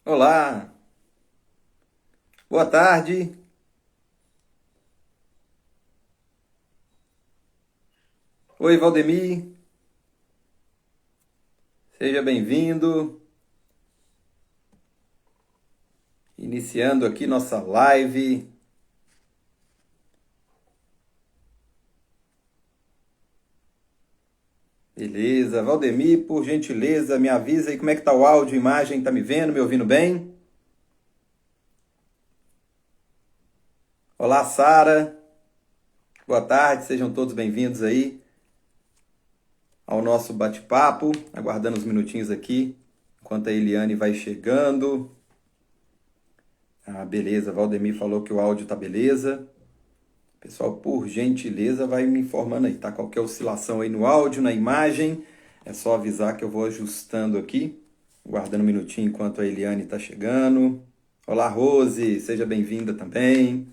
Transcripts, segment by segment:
Olá, boa tarde. Oi, Valdemir, seja bem-vindo. Iniciando aqui nossa live. Beleza, Valdemir, por gentileza, me avisa aí como é que tá o áudio, imagem, tá me vendo, me ouvindo bem? Olá, Sara, boa tarde, sejam todos bem-vindos aí ao nosso bate-papo. Aguardando uns minutinhos aqui, enquanto a Eliane vai chegando. Ah, beleza, Valdemir falou que o áudio tá beleza. Pessoal, por gentileza, vai me informando aí, tá? Qualquer oscilação aí no áudio, na imagem, é só avisar que eu vou ajustando aqui. Guardando um minutinho enquanto a Eliane está chegando. Olá, Rose, seja bem-vinda também.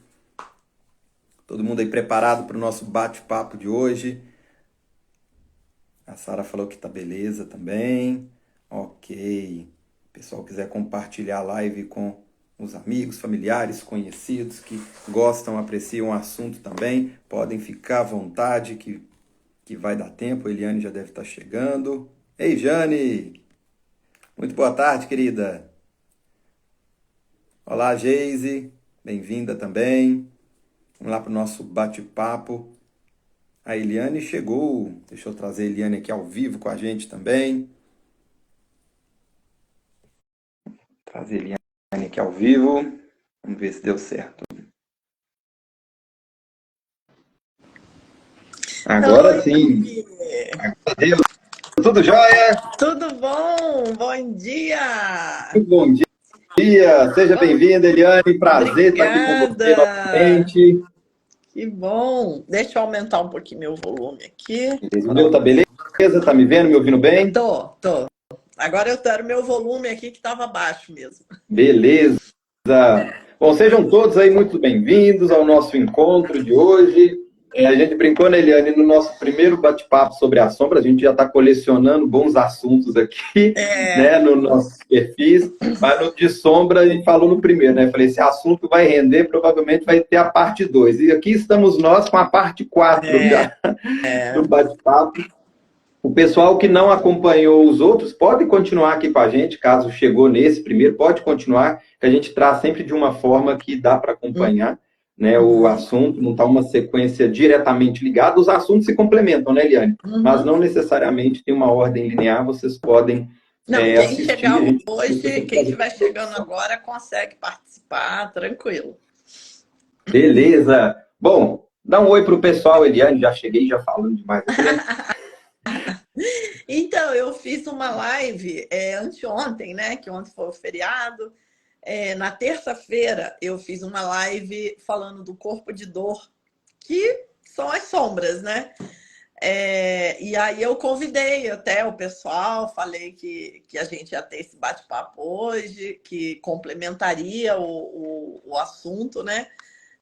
Todo mundo aí preparado para o nosso bate-papo de hoje. A Sara falou que tá beleza também. Ok. O pessoal quiser compartilhar a live com os amigos, familiares, conhecidos que gostam, apreciam o assunto também, podem ficar à vontade que vai dar tempo. A Eliane já deve estar chegando. Ei, Jane! Muito boa tarde, querida. Olá, Geise. Bem-vinda também. Vamos lá para o nosso bate-papo. A Eliane chegou. Deixa eu trazer a Eliane aqui ao vivo com a gente também. Trazer a Eliane aqui ao vivo. Vamos ver se deu certo. Agora Oi, sim. Adeus. Tudo jóia? tudo bom? Bom dia! Muito bom dia. Seja bem-vinda, Eliane. Prazer estar aqui com você Obrigada! novamente. Que bom! Deixa eu aumentar um pouquinho meu volume aqui. O meu tá Pronto. beleza? Tá me vendo, me ouvindo bem? Tô. Agora eu quero meu volume aqui que estava baixo mesmo. Beleza. Bom, sejam todos aí muito bem-vindos ao nosso encontro de hoje. A gente brincou, né, Eliane, no nosso primeiro bate-papo sobre a sombra, a gente já está colecionando bons assuntos aqui, É, né, no nossos perfis, mas no de sombra a gente falou no primeiro, né, falei, esse assunto vai render, provavelmente vai ter a parte 2. E aqui estamos nós com a parte 4 já do bate-papo. O pessoal que não acompanhou os outros pode continuar aqui com a gente, caso chegou nesse primeiro, pode continuar, que a gente traz sempre de uma forma que dá para acompanhar, né, o uhum, assunto, não está uma sequência diretamente ligada, os assuntos se complementam, né, Eliane? Mas uhum. não necessariamente tem uma ordem linear, vocês podem Não, quem assistir, a chegar gente hoje, quem estiver chegando agora, consegue participar, tranquilo. beleza. Bom, dá um oi para o pessoal, Eliane, já cheguei já falando demais aqui, né? Então, eu fiz uma live anteontem, né? Que ontem foi o feriado. Na terça-feira, eu fiz uma live falando do corpo de dor, que são as sombras, né? E aí eu convidei até o pessoal, falei que a gente ia ter esse bate-papo hoje, que complementaria o assunto, né?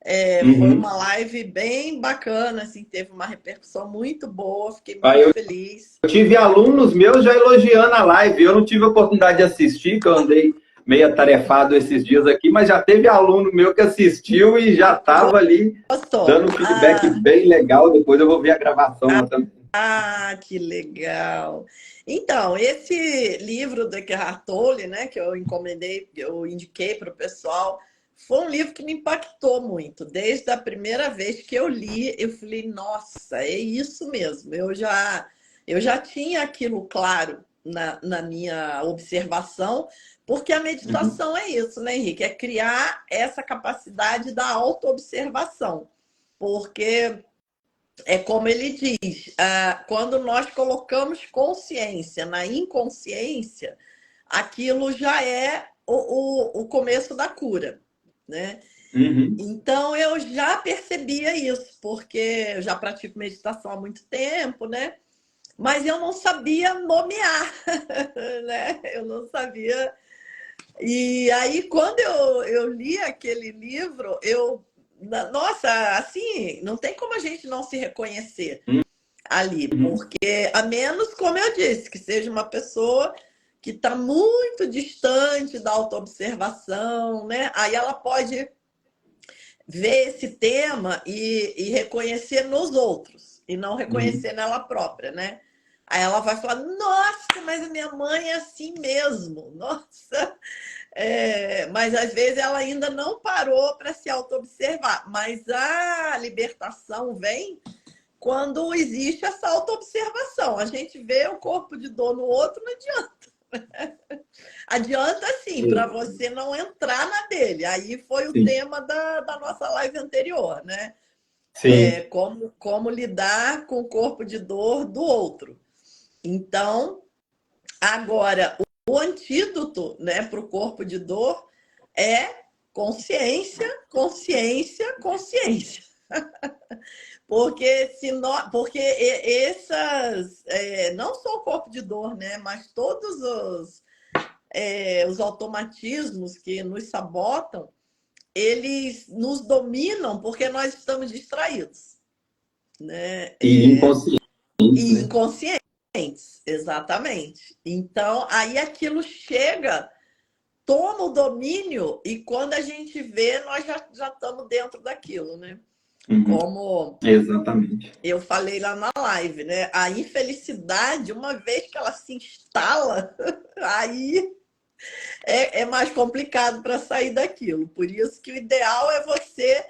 Foi Uhum. uma live bem bacana, assim, teve uma repercussão muito boa, fiquei Aí muito eu feliz. tive alunos meus já elogiando a live. Eu não tive a oportunidade de assistir, que eu andei meio atarefado esses dias aqui, mas já teve aluno meu que assistiu e já estava ali Gostou? dando um feedback bem legal. Depois eu vou ver a gravação lá também. Que legal! Então, esse livro do Eckhart Tolle, né, que eu encomendei, que eu indiquei para o pessoal, foi um livro que me impactou muito. Desde a primeira vez que eu li, eu falei, nossa, é isso mesmo. Eu já tinha aquilo claro na minha observação, porque a Uhum. meditação é isso, né, Henrique? É criar essa capacidade da autoobservação. Porque é como ele diz, quando nós colocamos consciência na inconsciência, aquilo já é o começo da cura, né? Uhum. Então eu já percebia isso, porque eu já pratico meditação há muito tempo, né? Mas eu não sabia nomear, né? Eu não sabia. E aí, quando eu li aquele livro, nossa, assim, não tem como a gente não se reconhecer ali, Uhum. porque a menos, como eu disse, que seja uma pessoa que está muito distante da autoobservação, né? Aí ela pode ver esse tema e reconhecer nos outros, e não reconhecer nela própria, né? Aí ela vai falar, nossa, mas a minha mãe é assim mesmo, nossa. Mas às vezes ela ainda não parou para se auto-observar. Mas a libertação vem quando existe essa auto-observação. A gente vê o corpo de dor no outro, não adianta. Adianta sim, para você não entrar na dele. Aí foi o Sim, tema da nossa live anterior, né? sim. Como lidar com o corpo de dor do outro. Então, agora, o antídoto, né, para o corpo de dor é consciência, consciência, consciência. Porque essas, não só o corpo de dor, né, mas todos os automatismos que nos sabotam, eles nos dominam porque nós estamos distraídos, né? E inconscientes, E né? inconscientes, exatamente. Então, aí aquilo chega, toma o domínio e quando a gente vê, nós já estamos dentro daquilo, né? Uhum, Como exatamente. eu falei lá na live, né? A infelicidade, uma vez que ela se instala, aí é mais complicado para sair daquilo. Por isso que o ideal é você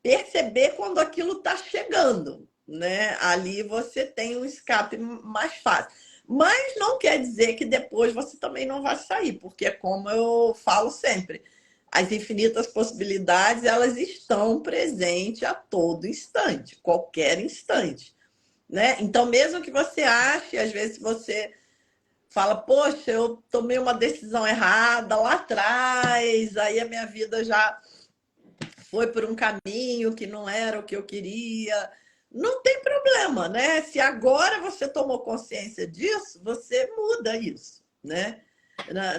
perceber quando aquilo está chegando, né? Ali você tem um escape mais fácil. Mas não quer dizer que depois você também não vai sair, porque como eu falo sempre, as infinitas possibilidades, elas estão presentes a todo instante, qualquer instante, né? Então, mesmo que você ache, às vezes você fala, poxa, eu tomei uma decisão errada lá atrás, aí a minha vida já foi por um caminho que não era o que eu queria. Não tem problema, né? Se agora você tomou consciência disso, você muda isso, né?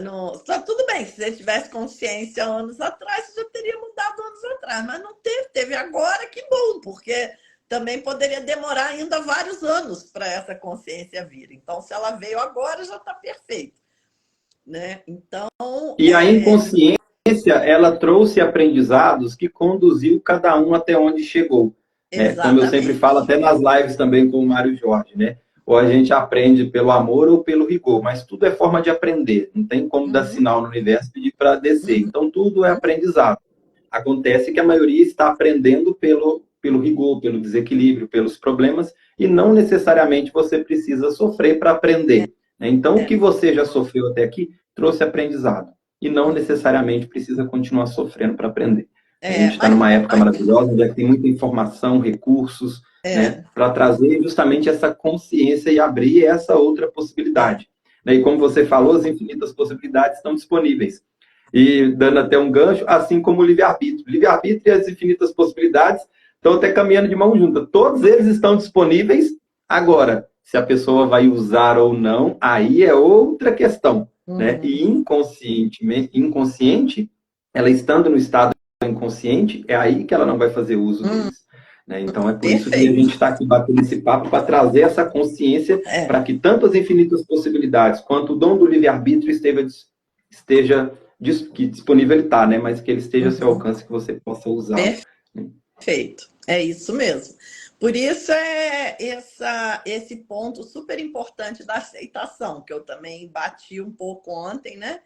Não, tá tudo bem, se você tivesse consciência anos atrás, você já teria mudado anos atrás, mas não teve, teve agora, que bom, porque também poderia demorar ainda vários anos para essa consciência vir. Então, se ela veio agora, já está perfeito, né? Então, E a inconsciência, ela trouxe aprendizados que conduziu cada um até onde chegou, né? Como eu sempre falo, exatamente. até nas lives também com o Mário Jorge, né? Ou a gente aprende pelo amor ou pelo rigor, mas tudo é forma de aprender. Não tem como dar Uhum, sinal no universo e pedir para descer. uhum, Então, tudo é aprendizado. Acontece que a maioria está aprendendo pelo rigor, pelo desequilíbrio, pelos problemas, e não necessariamente você precisa sofrer para aprender, né? Então, o é, que você já sofreu até aqui trouxe aprendizado e não uhum, necessariamente precisa continuar sofrendo para aprender. A gente está mas, numa época maravilhosa, onde tem muita informação, recursos, né, é, para trazer justamente essa consciência e abrir essa outra é, possibilidade. E como você falou, as infinitas possibilidades estão disponíveis. E dando até um gancho, assim como o livre-arbítrio. O livre-arbítrio e as infinitas possibilidades estão até caminhando de mão junta. Todos eles estão disponíveis. Agora, se a pessoa vai usar ou não, aí é outra questão, né? E uhum, inconsciente, ela estando no estado inconsciente, é aí que ela não vai fazer uso deles, né? Então é por isso que a perfeito. gente está aqui batendo esse papo para trazer essa consciência É, para que tanto as infinitas possibilidades quanto o dom do livre-arbítrio esteja que disponível ele está, né? Mas que ele esteja a seu uhum, alcance, que você possa usá-lo. perfeito. É isso mesmo. Por isso esse ponto super importante da aceitação, que eu também bati um pouco ontem, né?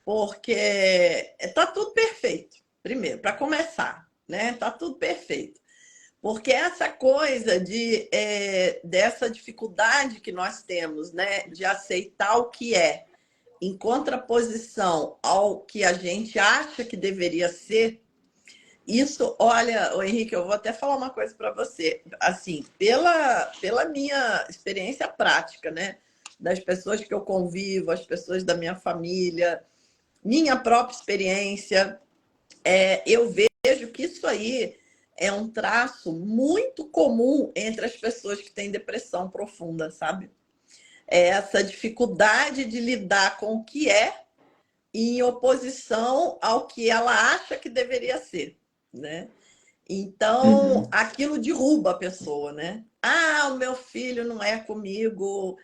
Porque tá tudo perfeito. Primeiro, para começar, né? Tá tudo perfeito. Porque essa coisa dessa dificuldade que nós temos, né, de aceitar o que é, em contraposição ao que a gente acha que deveria ser, isso, olha, o Henrique, eu vou até falar uma coisa para você, assim, pela minha experiência prática, né, das pessoas que eu convivo, as pessoas da minha família, minha própria experiência, eu vejo que isso aí é um traço muito comum entre as pessoas que têm depressão profunda, sabe? É essa dificuldade de lidar com o que é em oposição ao que ela acha que deveria ser, né? Então, Uhum. aquilo derruba a pessoa, né? Ah, o meu filho não é comigo,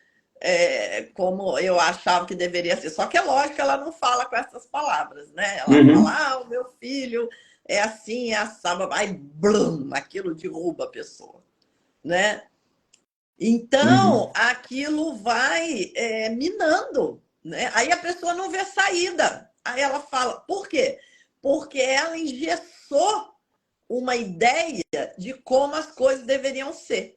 como eu achava que deveria ser. Só que é lógico que ela não fala com essas palavras, né? Ela Uhum, fala, o meu filho é assim, é assado, aí blum, aquilo derruba a pessoa, né? uhum. Então, aquilo vai minando, né? Aí a pessoa não vê saída. Aí ela fala, por quê? Porque ela engessou uma ideia de como as coisas deveriam ser.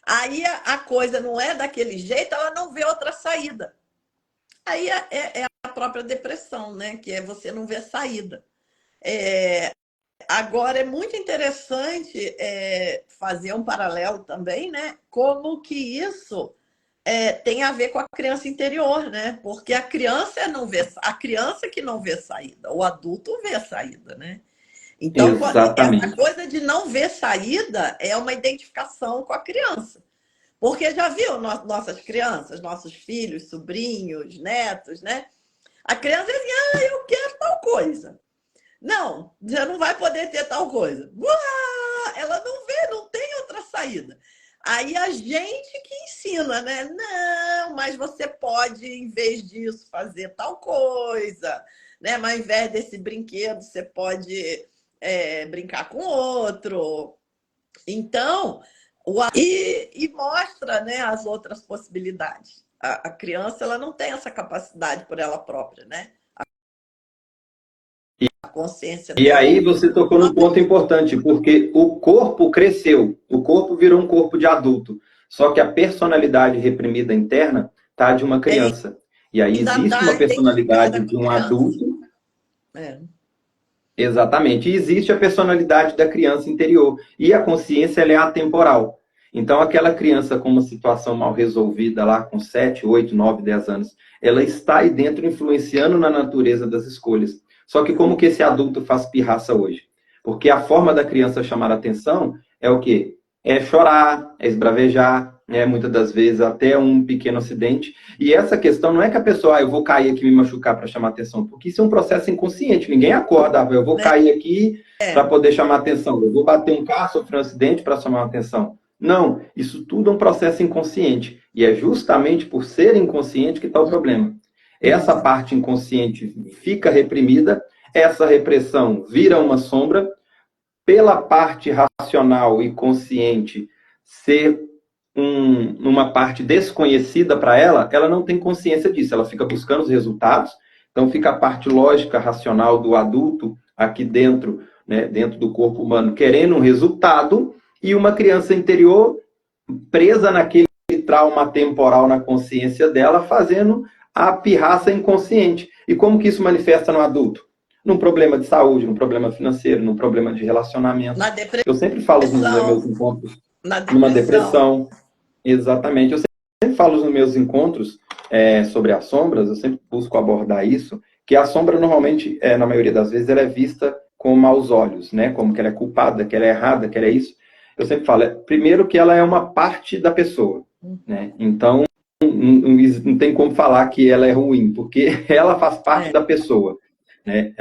Aí a coisa não é daquele jeito, ela não vê outra saída. Aí é a própria depressão, né? Que é você não ver saída. Agora é muito interessante fazer um paralelo também, né? Como que isso tem a ver com a criança interior, né? Porque a criança não vê, a criança que não vê saída, o adulto vê a saída, né? Então, essa Exatamente. coisa de não ver saída é uma identificação com a criança. Porque já viu nossas crianças, nossos filhos, sobrinhos, netos, né? A criança diz assim, eu quero tal coisa. Não, você não vai poder ter tal coisa. Uau! Ela não vê, não tem outra saída. Aí a gente que ensina, né? Não, mas você pode, em vez disso, fazer tal coisa, né? Mas ao invés desse brinquedo, você pode brincar com outro. Então, e mostra, né, as outras possibilidades. A criança ela não tem essa capacidade por ela própria, né? A consciência E dela aí você tocou num não tem. ponto importante, porque o corpo cresceu, o corpo virou um corpo de adulto, só que a personalidade reprimida interna está de uma criança. E aí Ainda existe está uma identificada personalidade com de a um criança. adulto. É. Exatamente. E existe a personalidade da criança interior. E a consciência ela é atemporal. Então, aquela criança com uma situação mal resolvida lá com 7, 8, 9, 10 anos, ela está aí dentro influenciando na natureza das escolhas. Só que como que esse adulto faz pirraça hoje? Porque a forma da criança chamar a atenção é o quê? É chorar, é esbravejar, muitas das vezes até um pequeno acidente. E essa questão não é que a pessoa, eu vou cair aqui e me machucar para chamar atenção, porque isso é um processo inconsciente. Ninguém acorda, eu vou Né? cair aqui para É. poder chamar atenção, eu vou bater um carro, sofrer um acidente para chamar atenção. Não, isso tudo é um processo inconsciente. E é justamente por ser inconsciente que está o problema. Essa Uhum. parte inconsciente fica reprimida, essa repressão vira uma sombra, pela parte racional e consciente ser uma parte desconhecida para ela, ela não tem consciência disso, ela fica buscando os resultados, então fica a parte lógica, racional do adulto aqui dentro, né, dentro do corpo humano, querendo um resultado, e uma criança interior presa naquele trauma temporal na consciência dela, fazendo a pirraça inconsciente. E como que isso manifesta no adulto? Num problema de saúde, num problema financeiro, num problema de relacionamento. Na Eu sempre falo nos meus depressão, encontros, na numa depressão. depressão, exatamente. Eu sempre falo nos meus encontros sobre as sombras, eu sempre busco abordar isso, que a sombra normalmente, na maioria das vezes, ela é vista com maus olhos, né? Como que ela é culpada, que ela é errada, que ela é isso. Eu sempre falo, primeiro que ela é uma parte da pessoa, né? Então, não tem como falar que ela é ruim, porque ela faz parte É. da pessoa, né?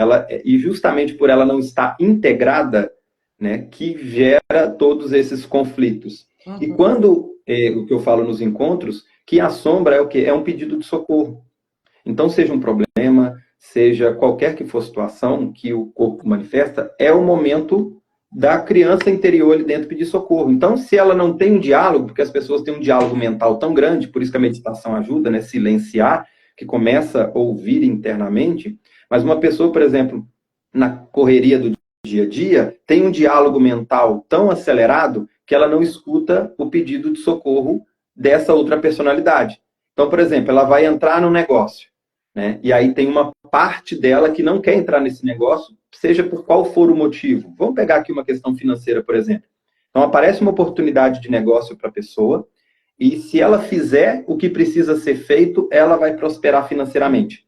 E justamente por ela não estar integrada, né, que gera todos esses conflitos. E Uhum. quando, o que eu falo nos encontros, que a sombra é o quê? É um pedido de socorro. Então, seja um problema, seja qualquer que for a situação que o corpo manifesta, é o momento da criança interior ali dentro pedir socorro. Então, se ela não tem um diálogo, porque as pessoas têm um diálogo mental tão grande, por isso que a meditação ajuda, né? Silenciar, que começa a ouvir internamente, mas uma pessoa, por exemplo, na correria do dia a dia, tem um diálogo mental tão acelerado que ela não escuta o pedido de socorro dessa outra personalidade. Então, por exemplo, ela vai entrar no negócio, né? E aí tem uma parte dela que não quer entrar nesse negócio, seja por qual for o motivo. Vamos pegar aqui uma questão financeira, por exemplo. Então, aparece uma oportunidade de negócio para a pessoa, e se ela fizer o que precisa ser feito, ela vai prosperar financeiramente.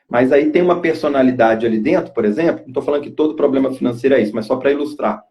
Mas aí tem uma personalidade ali dentro, por exemplo, não estou falando que todo problema financeiro é isso, mas só para ilustrar.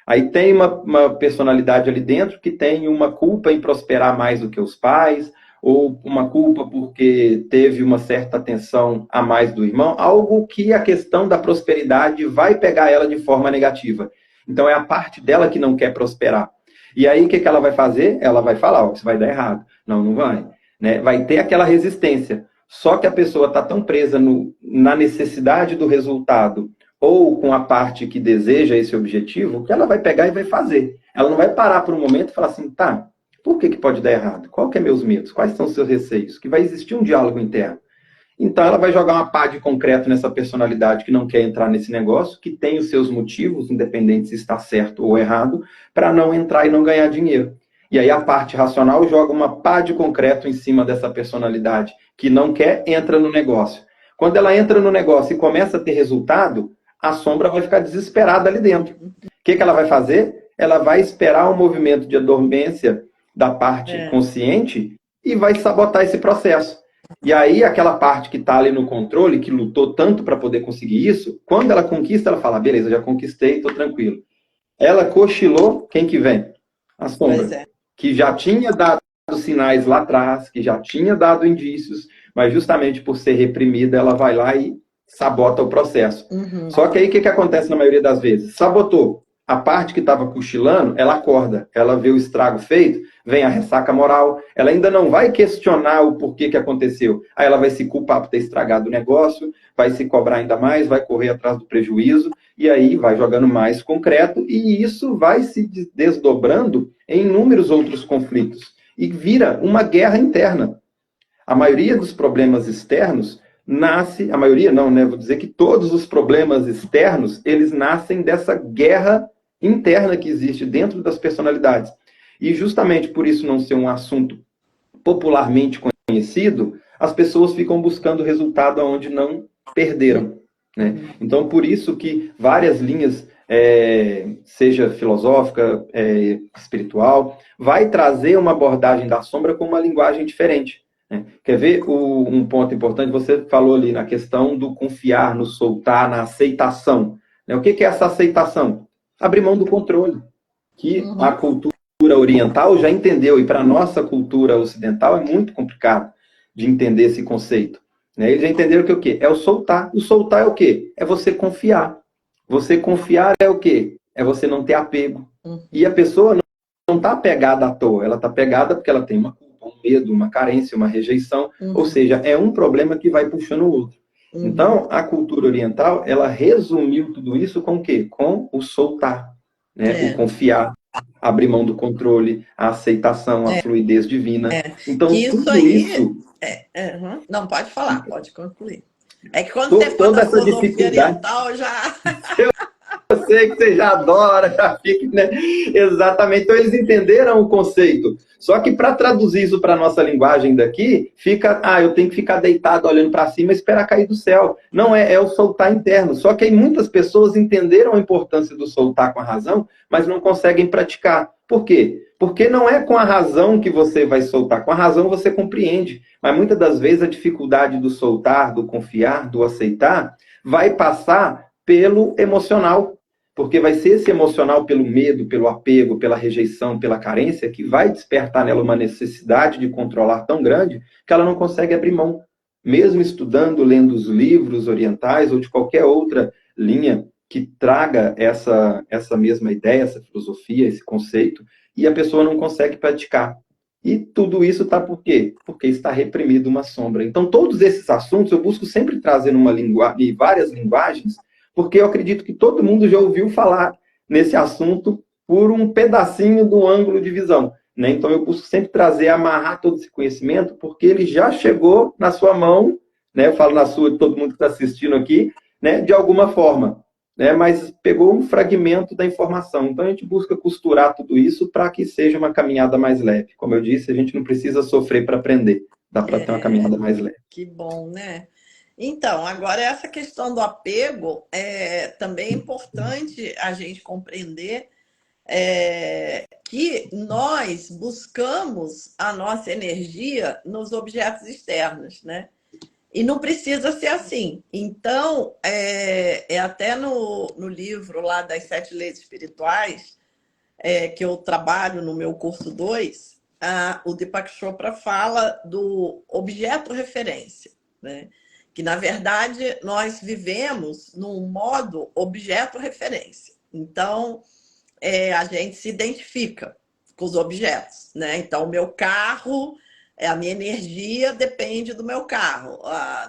Aí tem uma personalidade ali dentro que tem uma culpa em prosperar mais do que os pais, ou uma culpa porque teve uma certa atenção a mais do irmão, algo que a questão da prosperidade vai pegar ela de forma negativa. Então é a parte dela que não quer prosperar. E aí o que ela vai fazer? Ela vai falar, ó, isso vai dar errado. Não, não vai. né? Vai ter aquela resistência. Só que a pessoa está tão presa na necessidade do resultado ou com a parte que deseja esse objetivo que ela vai pegar e vai fazer. Ela não vai parar por um momento e falar assim, tá, por que pode dar errado? Qual que é meus medos? Quais são os seus receios? Que vai existir um diálogo interno. Então, ela vai jogar uma pá de concreto nessa personalidade que não quer entrar nesse negócio, que tem os seus motivos, independente se está certo ou errado, para não entrar e não ganhar dinheiro. E aí a parte racional joga uma pá de concreto em cima dessa personalidade que não quer, entra no negócio. Quando ela entra no negócio e começa a ter resultado, a sombra vai ficar desesperada ali dentro. O que ela vai fazer? Ela vai esperar um movimento de adormência da parte consciente e vai sabotar esse processo. E aí, aquela parte que está ali no controle, que lutou tanto para poder conseguir isso, quando ela conquista, ela fala, beleza, já conquistei, estou tranquilo. Ela cochilou, quem que vem? A sombra. Que já tinha dado sinais lá atrás, que já tinha dado indícios, mas justamente por ser reprimida, ela vai lá e sabota o processo. Só que aí, o que acontece na maioria das vezes? Sabotou. A parte que estava cochilando, ela acorda, ela vê o estrago feito, vem a ressaca moral, ela ainda não vai questionar o porquê que aconteceu. Aí ela vai se culpar por ter estragado o negócio, vai se cobrar ainda mais, vai correr atrás do prejuízo, e aí vai jogando mais concreto, e isso vai se desdobrando em inúmeros outros conflitos. E vira uma guerra interna. A maioria dos problemas externos nasce, a maioria não, né? Vou dizer que todos os problemas externos, eles nascem dessa guerra interna que existe dentro das personalidades. E justamente por isso não ser um assunto popularmente conhecido, as pessoas ficam buscando resultado onde não perderam, né? Então, por isso que várias linhas, seja filosófica, espiritual, vai trazer uma abordagem da sombra com uma linguagem diferente. Quer ver um ponto importante? Você falou ali na questão do confiar, no soltar, na aceitação. O que é essa aceitação? Abrir mão do controle. Que a cultura oriental já entendeu, e para a nossa cultura ocidental é muito complicado de entender esse conceito. Eles já entenderam que o quê? É o soltar. O soltar é o quê? É você confiar. Você confiar é o quê? É você não ter apego. E a pessoa não está apegada à toa, ela está apegada porque ela tem uma culpa, um medo, uma carência, uma rejeição, ou seja, é um problema que vai puxando o outro. Então, a cultura oriental, ela resumiu tudo isso com o quê? Com o soltar, né? O confiar, abrir mão do controle, a aceitação, a fluidez divina. Então, que isso tudo aí isso... Não, pode falar, pode concluir. É que quando você fala toda da essa filosofia dificuldade... oriental, já... Eu sei que você já adora, já fica, né? Exatamente. Então, eles entenderam o conceito. Só que para traduzir isso para a nossa linguagem daqui, fica, eu tenho que ficar deitado olhando para cima e esperar cair do céu. Não é o soltar interno. Só que aí muitas pessoas entenderam a importância do soltar com a razão, mas não conseguem praticar. Por quê? Porque não é com a razão que você vai soltar. Com a razão você compreende. Mas muitas das vezes a dificuldade do soltar, do confiar, do aceitar, vai passar pelo emocional, porque vai ser esse emocional pelo medo, pelo apego, pela rejeição, pela carência, que vai despertar nela uma necessidade de controlar tão grande que ela não consegue abrir mão. Mesmo estudando, lendo os livros orientais ou de qualquer outra linha que traga essa mesma ideia, essa filosofia, esse conceito, e a pessoa não consegue praticar. E tudo isso está por quê? Porque está reprimido uma sombra. Então, todos esses assuntos eu busco sempre trazer em várias linguagens, porque eu acredito que todo mundo já ouviu falar nesse assunto por um pedacinho do ângulo de visão. Né? Então, eu busco sempre trazer, amarrar todo esse conhecimento, porque ele já chegou na sua mão, né? Eu falo na sua, de todo mundo que está assistindo aqui, né? De alguma forma. Né? Mas pegou um fragmento da informação. Então, a gente busca costurar tudo isso para que seja uma caminhada mais leve. Como eu disse, a gente não precisa sofrer para aprender. Dá para ter uma caminhada mais leve. Que bom, né? Então, agora essa questão do apego também é importante a gente compreender que nós buscamos a nossa energia nos objetos externos, né? E não precisa ser assim. Então, até no livro lá das 7 Leis Espirituais, que eu trabalho no meu curso 2, o Deepak Chopra fala do objeto referência, né? Que, na verdade, nós vivemos num modo objeto referência. Então, a gente se identifica com os objetos, né? Então, o meu carro A minha energia depende do meu carro,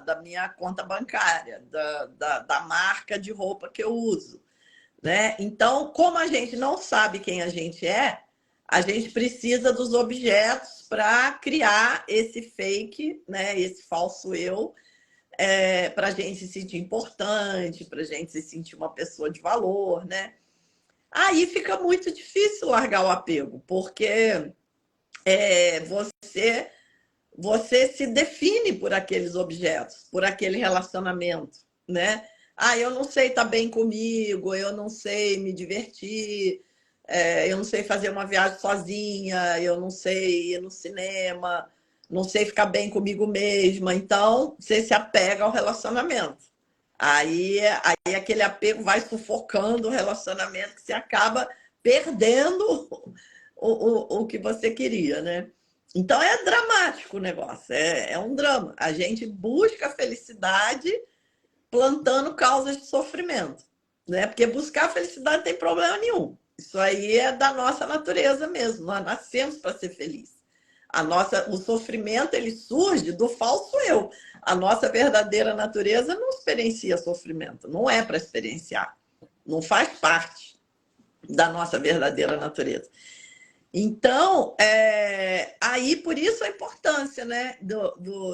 da minha conta bancária, da marca de roupa que eu uso, né? Então, como a gente não sabe quem a gente é, a gente precisa dos objetos para criar esse fake, né? Esse falso eu, para a gente se sentir importante, para a gente se sentir uma pessoa de valor, né? Aí fica muito difícil largar o apego, porque você se define por aqueles objetos, por aquele relacionamento, né? Ah, eu não sei estar bem comigo, eu não sei me divertir, eu não sei fazer uma viagem sozinha, eu não sei ir no cinema, não sei ficar bem comigo mesma. Então, você se apega ao relacionamento. Aí aquele apego vai sufocando o relacionamento, que você acaba perdendo o que você queria, né? Então é dramático o negócio, é um drama. A gente busca a felicidade plantando causas de sofrimento, né? Porque buscar a felicidade não tem problema nenhum. Isso aí é da nossa natureza mesmo. Nós nascemos para ser felizes. O sofrimento ele surge do falso eu. A nossa verdadeira natureza não experiencia sofrimento, não é para experienciar, não faz parte da nossa verdadeira natureza. Então, aí por isso a importância, né,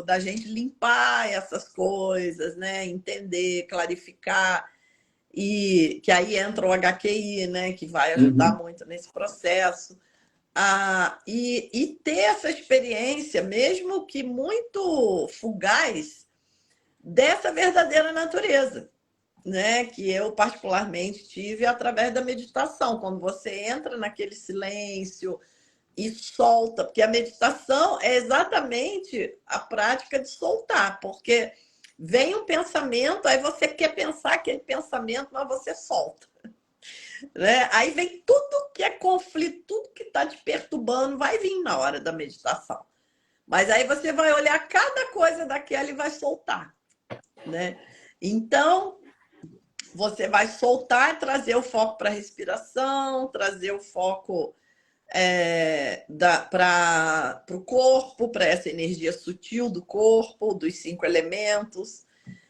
da gente limpar essas coisas, né, entender, clarificar, e que aí entra o HQI, né, que vai ajudar muito nesse processo. E ter essa experiência, mesmo que muito fugaz, dessa verdadeira natureza, né? Que eu particularmente tive através da meditação, quando você entra naquele silêncio e solta, porque a meditação é exatamente a prática de soltar, porque vem um pensamento, aí você quer pensar aquele pensamento, mas você solta, né? Aí vem tudo que é conflito, tudo que está te perturbando, vai vir na hora da meditação. Mas aí você vai olhar cada coisa daquela e vai soltar, né? Então, você vai soltar, trazer o foco para a respiração, trazer o foco para o corpo, para essa energia sutil do corpo, dos 5 elementos.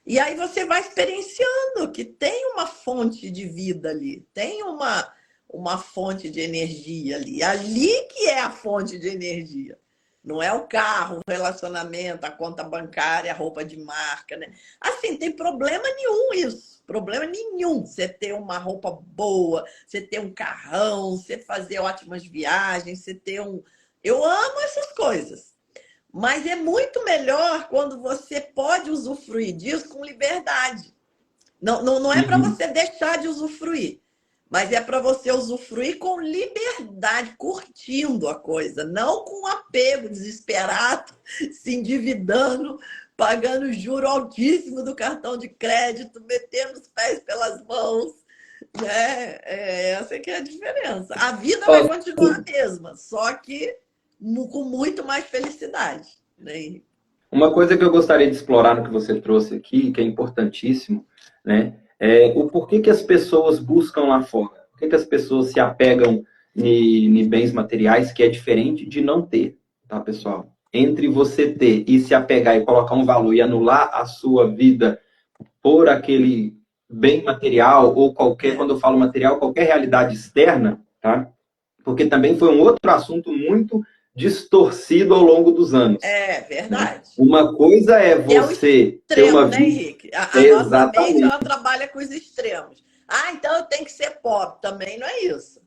E aí você vai experienciando que tem uma fonte de vida ali, tem uma fonte de energia ali. Ali que é a fonte de energia. Não é o carro, o relacionamento, a conta bancária, a roupa de marca, né? Assim, tem problema nenhum isso. Problema nenhum você ter uma roupa boa, você ter um carrão, você fazer ótimas viagens, você ter um... Eu amo essas coisas. Mas é muito melhor quando você pode usufruir disso com liberdade. Não é para você deixar de usufruir, mas é para você usufruir com liberdade, curtindo a coisa, não com apego desesperado, se endividando, pagando juro altíssimo do cartão de crédito, metendo os pés pelas mãos. Né? Essa que é a diferença. A vida vai continuar a mesma, só que com muito mais felicidade. Né? Uma coisa que eu gostaria de explorar no que você trouxe aqui, que é importantíssimo, né, é o porquê que as pessoas buscam lá fora. Por que as pessoas se apegam em bens materiais, que é diferente de não ter, tá, pessoal? Entre você ter e se apegar e colocar um valor e anular a sua vida por aquele bem material ou qualquer, quando eu falo material, qualquer realidade externa, tá? Porque também foi um outro assunto muito distorcido ao longo dos anos. É verdade. Uma coisa é você ter uma vida... né, Henrique? A nossa mente, ela trabalha com os extremos. Então eu tenho que ser pobre. Também não é isso.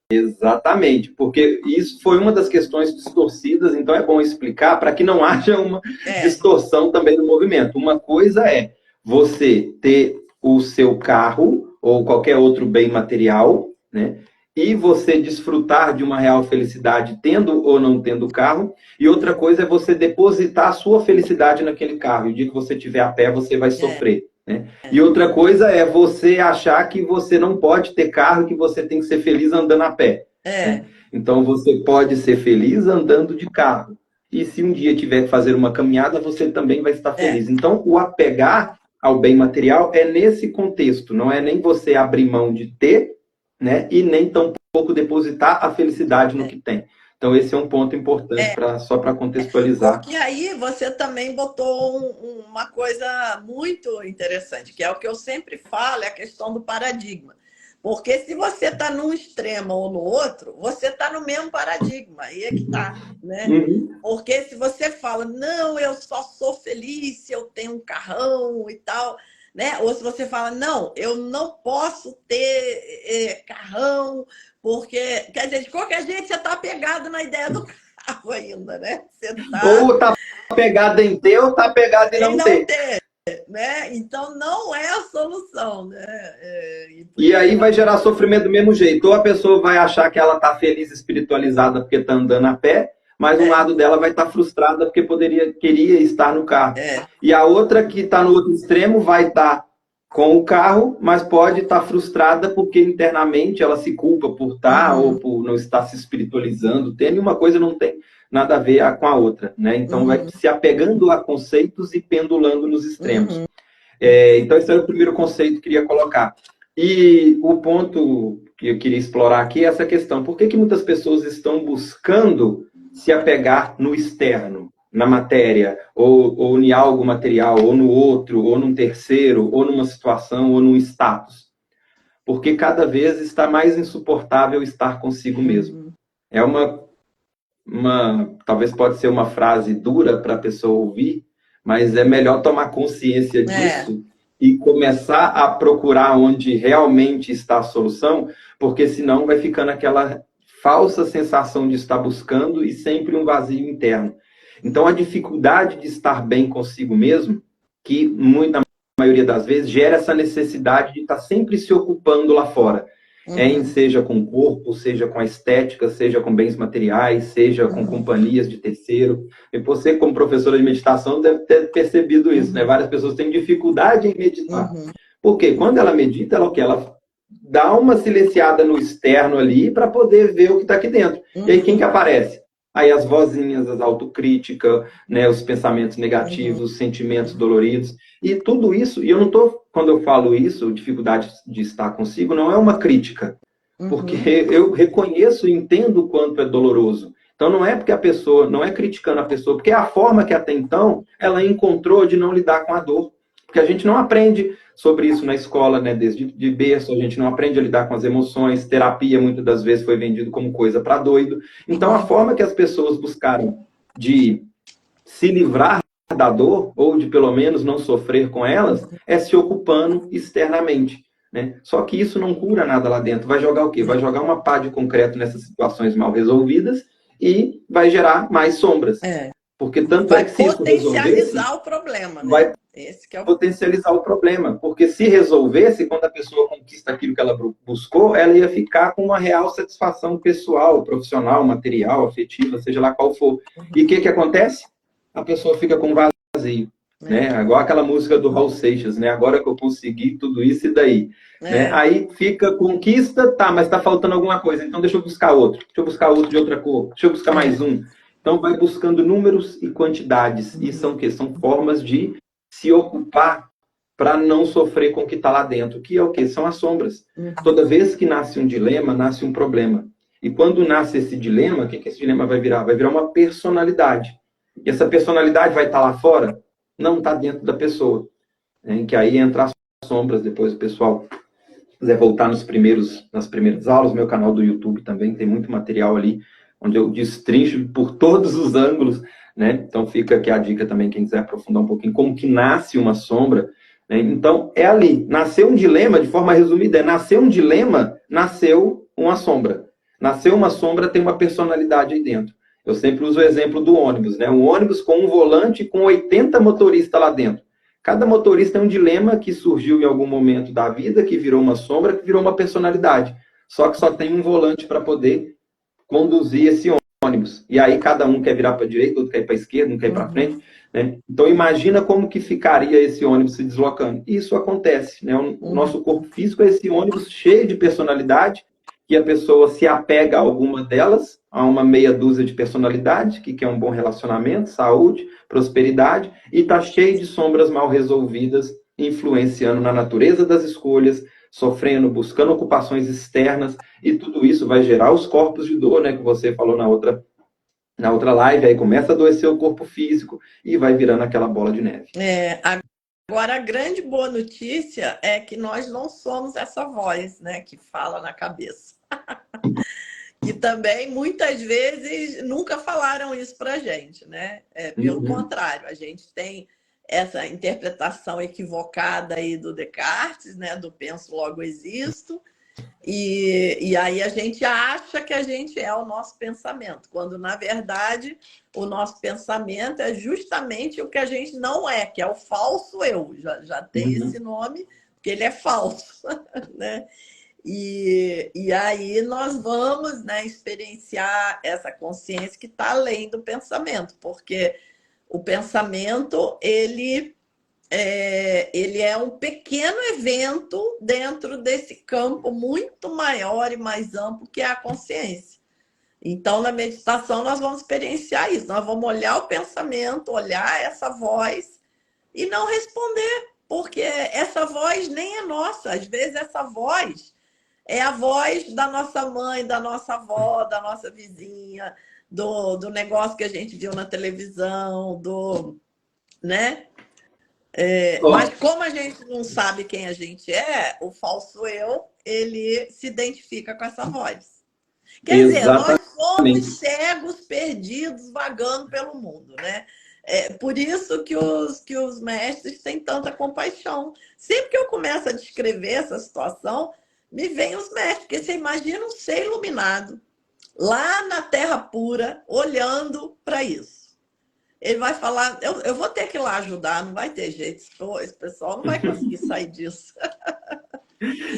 Exatamente, porque isso foi uma das questões distorcidas, então é bom explicar para que não haja uma distorção também no movimento. Uma coisa é você ter o seu carro ou qualquer outro bem material, né? E você desfrutar de uma real felicidade tendo ou não tendo carro. E outra coisa é você depositar a sua felicidade naquele carro. E o dia que você estiver a pé, você vai sofrer. Né? E outra coisa é você achar que você não pode ter carro, que você tem que ser feliz andando a pé. Né? Então, você pode ser feliz andando de carro. E se um dia tiver que fazer uma caminhada, você também vai estar feliz. Então, o apegar ao bem material é nesse contexto. Não é nem você abrir mão de ter, né? E nem tampouco depositar a felicidade no que tem. Então, esse é um ponto importante só para contextualizar. Porque aí você também botou uma coisa muito interessante, que é o que eu sempre falo, é a questão do paradigma. Porque se você está num extremo ou no outro, você está no mesmo paradigma, aí é que está, né? Uhum. Porque se você fala, não, eu só sou feliz se eu tenho um carrão e tal, né? Ou se você fala, não, eu não posso ter carrão, porque, quer dizer, de qualquer jeito você está apegado na ideia do carro ainda, né? Você Ou tá pegado em ter, ou tá pegado em não ter. Né? Então não é a solução, né? E aí vai gerar sofrimento do mesmo jeito. Ou a pessoa vai achar que ela está feliz, espiritualizada porque está andando a pé, mas um lado dela vai estar frustrada porque queria estar no carro. E a outra que está no outro extremo vai estar com o carro, mas pode estar frustrada porque internamente ela se culpa por estar ou por não estar se espiritualizando. Tem uma coisa não tem nada a ver com a outra, né? Então vai se apegando a conceitos e pendulando nos extremos. Então esse era o primeiro conceito que eu queria colocar. E o ponto que eu queria explorar aqui é essa questão. Por que muitas pessoas estão buscando se apegar no externo, na matéria, ou em algo material, ou no outro, ou num terceiro, ou numa situação, ou num status? Porque cada vez está mais insuportável estar consigo mesmo. É talvez pode ser uma frase dura para a pessoa ouvir, mas é melhor tomar consciência disso e começar a procurar onde realmente está a solução, porque senão vai ficando aquela falsa sensação de estar buscando e sempre um vazio interno. Então, a dificuldade de estar bem consigo mesmo, que na maioria das vezes gera essa necessidade de estar sempre se ocupando lá fora. Seja com o corpo, seja com a estética, seja com bens materiais, seja com companhias de terceiro. E você, como professora de meditação, deve ter percebido isso, né? Várias pessoas têm dificuldade em meditar. Porque quando ela medita, ela dá uma silenciada no externo ali para poder ver o que está aqui dentro. E aí quem que aparece? Aí as vozinhas, as autocríticas, né, os pensamentos negativos, os sentimentos doloridos. E tudo isso, e eu não estou, quando eu falo isso, dificuldade de estar consigo, não é uma crítica. Porque eu reconheço e entendo o quanto é doloroso. Então não é porque a pessoa, não é criticando a pessoa, porque é a forma que até então ela encontrou de não lidar com a dor. Porque a gente não aprende sobre isso na escola, né? Desde de berço, a gente não aprende a lidar com as emoções. Terapia, muitas das vezes, foi vendido como coisa para doido. Então, a forma que as pessoas buscaram de se livrar da dor, ou de, pelo menos, não sofrer com elas, é se ocupando externamente, né? Só que isso não cura nada lá dentro. Vai jogar o quê? Vai jogar uma pá de concreto nessas situações mal resolvidas e vai gerar mais sombras. Porque tanto é que se isso resolvesse... Vai potencializar o problema, né? Vai potencializar o problema. Porque se resolvesse, quando a pessoa conquista aquilo que ela buscou, ela ia ficar com uma real satisfação pessoal, profissional, material, afetiva, seja lá qual for. E o que acontece? A pessoa fica com vazio. Né? Igual aquela música do Raul Seixas, né? Agora que eu consegui tudo isso e daí. Né? Aí fica, conquista, tá, mas tá faltando alguma coisa. Então deixa eu buscar outro. Deixa eu buscar outro de outra cor. Deixa eu buscar mais um. Então, vai buscando números e quantidades. E são o quê? São formas de se ocupar para não sofrer com o que está lá dentro. Que é o quê? São as sombras. Toda vez que nasce um dilema, nasce um problema. E quando nasce esse dilema, o que esse dilema vai virar? Vai virar uma personalidade. E essa personalidade vai estar lá fora? Não está dentro da pessoa. Né? Que aí entra as sombras. Depois o pessoal quiser voltar nas primeiras aulas, meu canal do YouTube também tem muito material ali, onde eu destrincho por todos os ângulos, né? Então fica aqui a dica também, quem quiser aprofundar um pouquinho, como que nasce uma sombra, né? Então é ali, nasceu um dilema, de forma resumida, nasceu um dilema, nasceu uma sombra. Nasceu uma sombra, tem uma personalidade aí dentro. Eu sempre uso o exemplo do ônibus, né? Um ônibus com um volante com 80 motoristas lá dentro. Cada motorista é um dilema que surgiu em algum momento da vida, que virou uma sombra, que virou uma personalidade. Só que só tem um volante para poder conduzir esse ônibus. E aí cada um quer virar para a direita, outro quer ir para a esquerda, um quer ir para frente. Né? Então imagina como que ficaria esse ônibus se deslocando. Isso acontece. Né? O nosso corpo físico é esse ônibus cheio de personalidade, que a pessoa se apega a alguma delas, a uma meia dúzia de personalidade, que quer um bom relacionamento, saúde, prosperidade, e está cheio de sombras mal resolvidas, influenciando na natureza das escolhas, sofrendo, buscando ocupações externas, e tudo isso vai gerar os corpos de dor, né, que você falou na outra live, aí começa a adoecer o corpo físico e vai virando aquela bola de neve. Agora, a grande boa notícia é que nós não somos essa voz, né, que fala na cabeça. Que também, muitas vezes, nunca falaram isso para a gente, né? Pelo contrário, a gente tem essa interpretação equivocada aí do Descartes, né? Do penso, logo existo. E aí a gente acha que a gente é o nosso pensamento, quando, na verdade, o nosso pensamento é justamente o que a gente não é, que é o falso eu. Já tem esse nome, porque ele é falso, né? E aí nós vamos, né, experienciar essa consciência que está além do pensamento, porque o pensamento ele é um pequeno evento dentro desse campo muito maior e mais amplo que é a consciência. Então, na meditação, nós vamos experienciar isso. Nós vamos olhar o pensamento, olhar essa voz e não responder, porque essa voz nem é nossa. Às vezes, essa voz é a voz da nossa mãe, da nossa avó, da nossa vizinha, do negócio que a gente viu na televisão, né? Mas como a gente não sabe quem a gente é, o falso eu, ele se identifica com essa voz. Quer dizer, nós somos cegos, perdidos, vagando pelo mundo, né? Por isso que os mestres têm tanta compaixão. Sempre que eu começo a descrever essa situação, me vem os mestres, porque você imagina um ser iluminado, lá na Terra pura, olhando para isso. Ele vai falar, eu vou ter que ir lá ajudar, não vai ter jeito, esse pessoal não vai conseguir sair disso.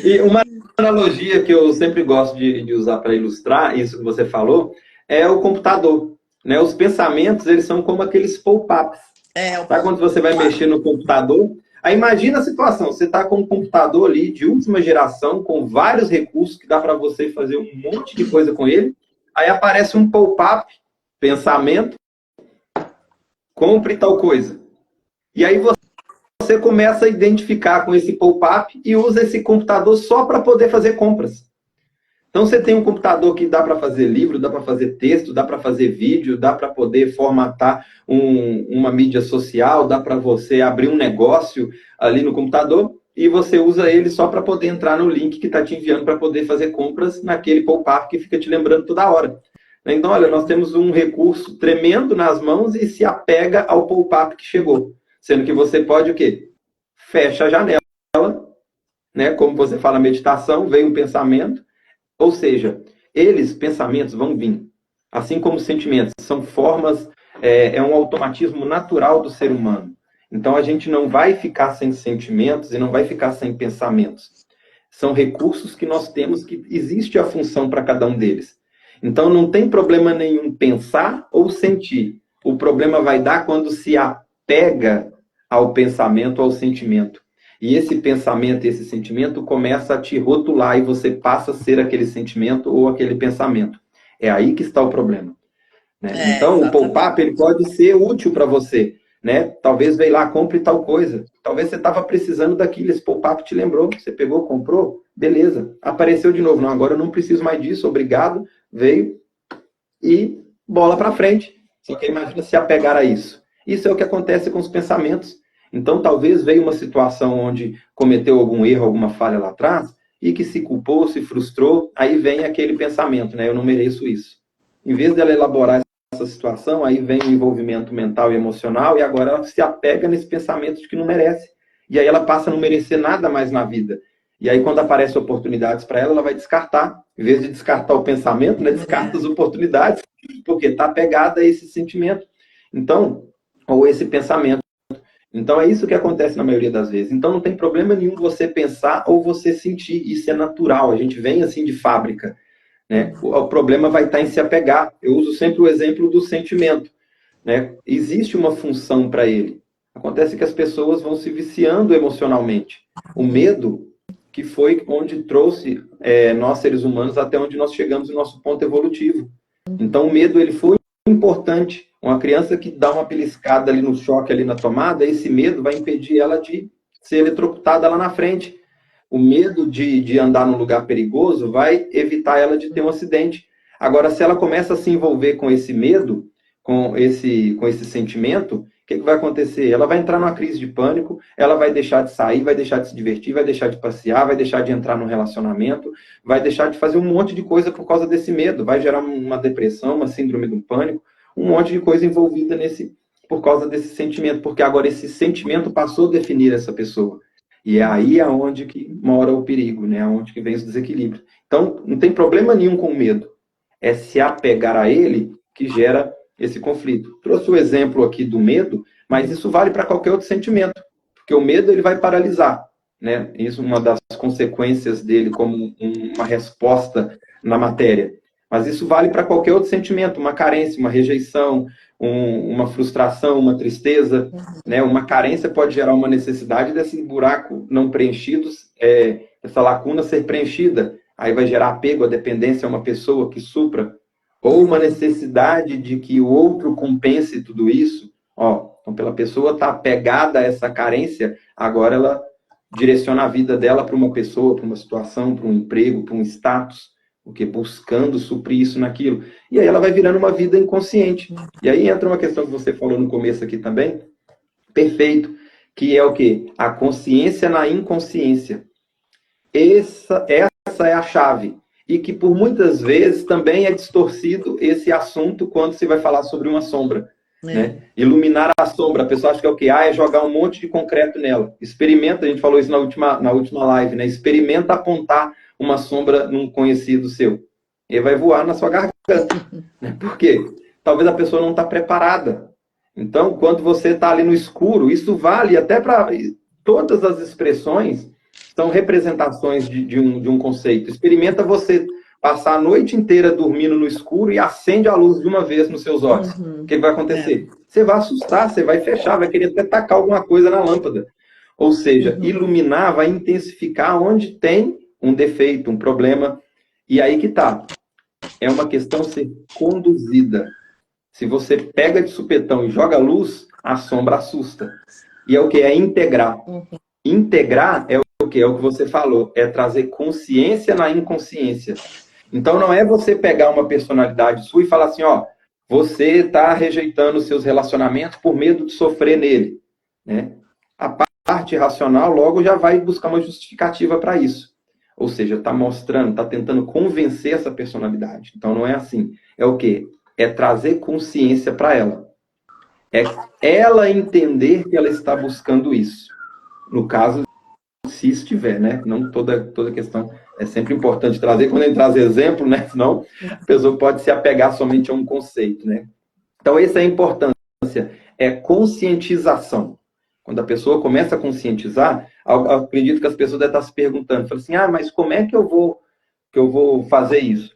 E uma analogia que eu sempre gosto de usar para ilustrar isso que você falou, é o computador. Né? Os pensamentos, eles são como aqueles pop-ups. Sabe quando você vai mexer no computador? Aí imagina a situação, você está com um computador ali de última geração, com vários recursos que dá para você fazer um monte de coisa com ele. Aí aparece um pop-up, pensamento, compre tal coisa. E aí você começa a identificar com esse pop-up e usa esse computador só para poder fazer compras. Então você tem um computador que dá para fazer livro, dá para fazer texto, dá para fazer vídeo, dá para poder formatar uma mídia social, dá para você abrir um negócio ali no computador e você usa ele só para poder entrar no link que está te enviando para poder fazer compras naquele pop-up que fica te lembrando toda hora. Então, olha, nós temos um recurso tremendo nas mãos e se apega ao pop-up que chegou. Sendo que você pode o quê? Fecha a janela, né? Como você fala, meditação, vem um pensamento. Ou seja, pensamentos vão vir. Assim como sentimentos, são formas, é um automatismo natural do ser humano. Então, a gente não vai ficar sem sentimentos e não vai ficar sem pensamentos. São recursos que nós temos que existe a função para cada um deles. Então, não tem problema nenhum pensar ou sentir. O problema vai dar quando se apega ao pensamento, ao sentimento. E esse pensamento, esse sentimento começa a te rotular e você passa a ser aquele sentimento ou aquele pensamento. É aí que está o problema. Né? Então, exatamente. O pop-up ele pode ser útil para você. Né? Talvez veio lá, compre tal coisa. Talvez você estava precisando daquilo, esse pop-up te lembrou, você pegou, comprou, beleza. Apareceu de novo, não, agora eu não preciso mais disso, obrigado, veio e bola para frente. Só que imagina se apegar a isso. Isso é o que acontece com os pensamentos. Então, talvez veio uma situação onde cometeu algum erro, alguma falha lá atrás, e que se culpou, se frustrou, aí vem aquele pensamento, né? Eu não mereço isso. Em vez dela elaborar essa situação, aí vem o envolvimento mental e emocional, e agora ela se apega nesse pensamento de que não merece. E aí ela passa a não merecer nada mais na vida. E aí, quando aparecem oportunidades para ela, ela vai descartar. Em vez de descartar o pensamento, né, descarta as oportunidades, porque está apegada a esse sentimento. Então, ou esse pensamento. Então, é isso que acontece na maioria das vezes. Então, não tem problema nenhum você pensar ou você sentir. Isso é natural. A gente vem assim de fábrica. Né? O problema vai estar em se apegar. Eu uso sempre o exemplo do sentimento. Né? Existe uma função para ele. Acontece que as pessoas vão se viciando emocionalmente. O medo, que foi onde trouxe nós, seres humanos, até onde nós chegamos no nosso ponto evolutivo. Então, o medo ele foi importante. Uma criança que dá uma beliscada ali no choque, ali na tomada, esse medo vai impedir ela de ser eletrocutada lá na frente. O medo de andar num lugar perigoso vai evitar ela de ter um acidente. Agora, se ela começa a se envolver com esse medo, com esse sentimento, o que vai acontecer? Ela vai entrar numa crise de pânico, ela vai deixar de sair, vai deixar de se divertir, vai deixar de passear, vai deixar de entrar num relacionamento, vai deixar de fazer um monte de coisa por causa desse medo, vai gerar uma depressão, uma síndrome do pânico, um monte de coisa envolvida por causa desse sentimento, porque agora esse sentimento passou a definir essa pessoa. E é aí aonde que mora o perigo, né? Aonde que vem os desequilíbrios. Então, não tem problema nenhum com o medo. É se apegar a ele que gera esse conflito. Trouxe o exemplo aqui do medo, mas isso vale para qualquer outro sentimento, porque o medo ele vai paralisar, né? Isso é uma das consequências dele como uma resposta na matéria. Mas isso vale para qualquer outro sentimento, uma carência, uma rejeição, uma frustração, uma tristeza, né? Uma carência pode gerar uma necessidade desse buraco não preenchido, essa lacuna ser preenchida. Aí vai gerar apego, a dependência a uma pessoa que supra, ou uma necessidade de que o outro compense tudo isso. Então, pela pessoa estar apegada a essa carência, agora ela direciona a vida dela para uma pessoa, para uma situação, para um emprego, para um status, porque buscando suprir isso naquilo. E aí ela vai virando uma vida inconsciente. E aí entra uma questão que você falou no começo aqui também, perfeito, que é o quê? A consciência na inconsciência. Essa é a chave. E que por muitas vezes também é distorcido esse assunto quando se vai falar sobre uma sombra. Né? Iluminar a sombra, a pessoa acha que é o quê? É jogar um monte de concreto nela. Experimenta, a gente falou isso na última live, né? Experimenta apontar uma sombra num conhecido seu. Ele vai voar na sua garganta. Né? Por quê? Talvez a pessoa não está preparada. Então, quando você está ali no escuro, isso vale até para todas as expressões, são representações de um conceito. Experimenta você passar a noite inteira dormindo no escuro e acende a luz de uma vez nos seus olhos. O que vai acontecer? Você vai assustar, você vai fechar, vai querer até tacar alguma coisa na lâmpada. Ou seja, iluminar vai intensificar onde tem um defeito, um problema. E aí que tá. É uma questão ser conduzida. Se você pega de supetão e joga luz, a sombra assusta. E é o que? É integrar. Integrar é o que? É o que você falou. É trazer consciência na inconsciência. Então não é você pegar uma personalidade sua e falar assim, você está rejeitando os seus relacionamentos por medo de sofrer nele. Né? A parte racional logo já vai buscar uma justificativa para isso. Ou seja, está mostrando, está tentando convencer essa personalidade. Então não é assim. É o quê? É trazer consciência para ela. É ela entender que ela está buscando isso. No caso, se estiver, né? Não toda questão é sempre importante trazer. Quando a gente traz exemplo, né? Senão a pessoa pode se apegar somente a um conceito, né? Então, essa é a importância. É conscientização. Quando a pessoa começa a conscientizar, acredito que as pessoas devem estar se perguntando, falam assim, mas como é que eu vou fazer isso?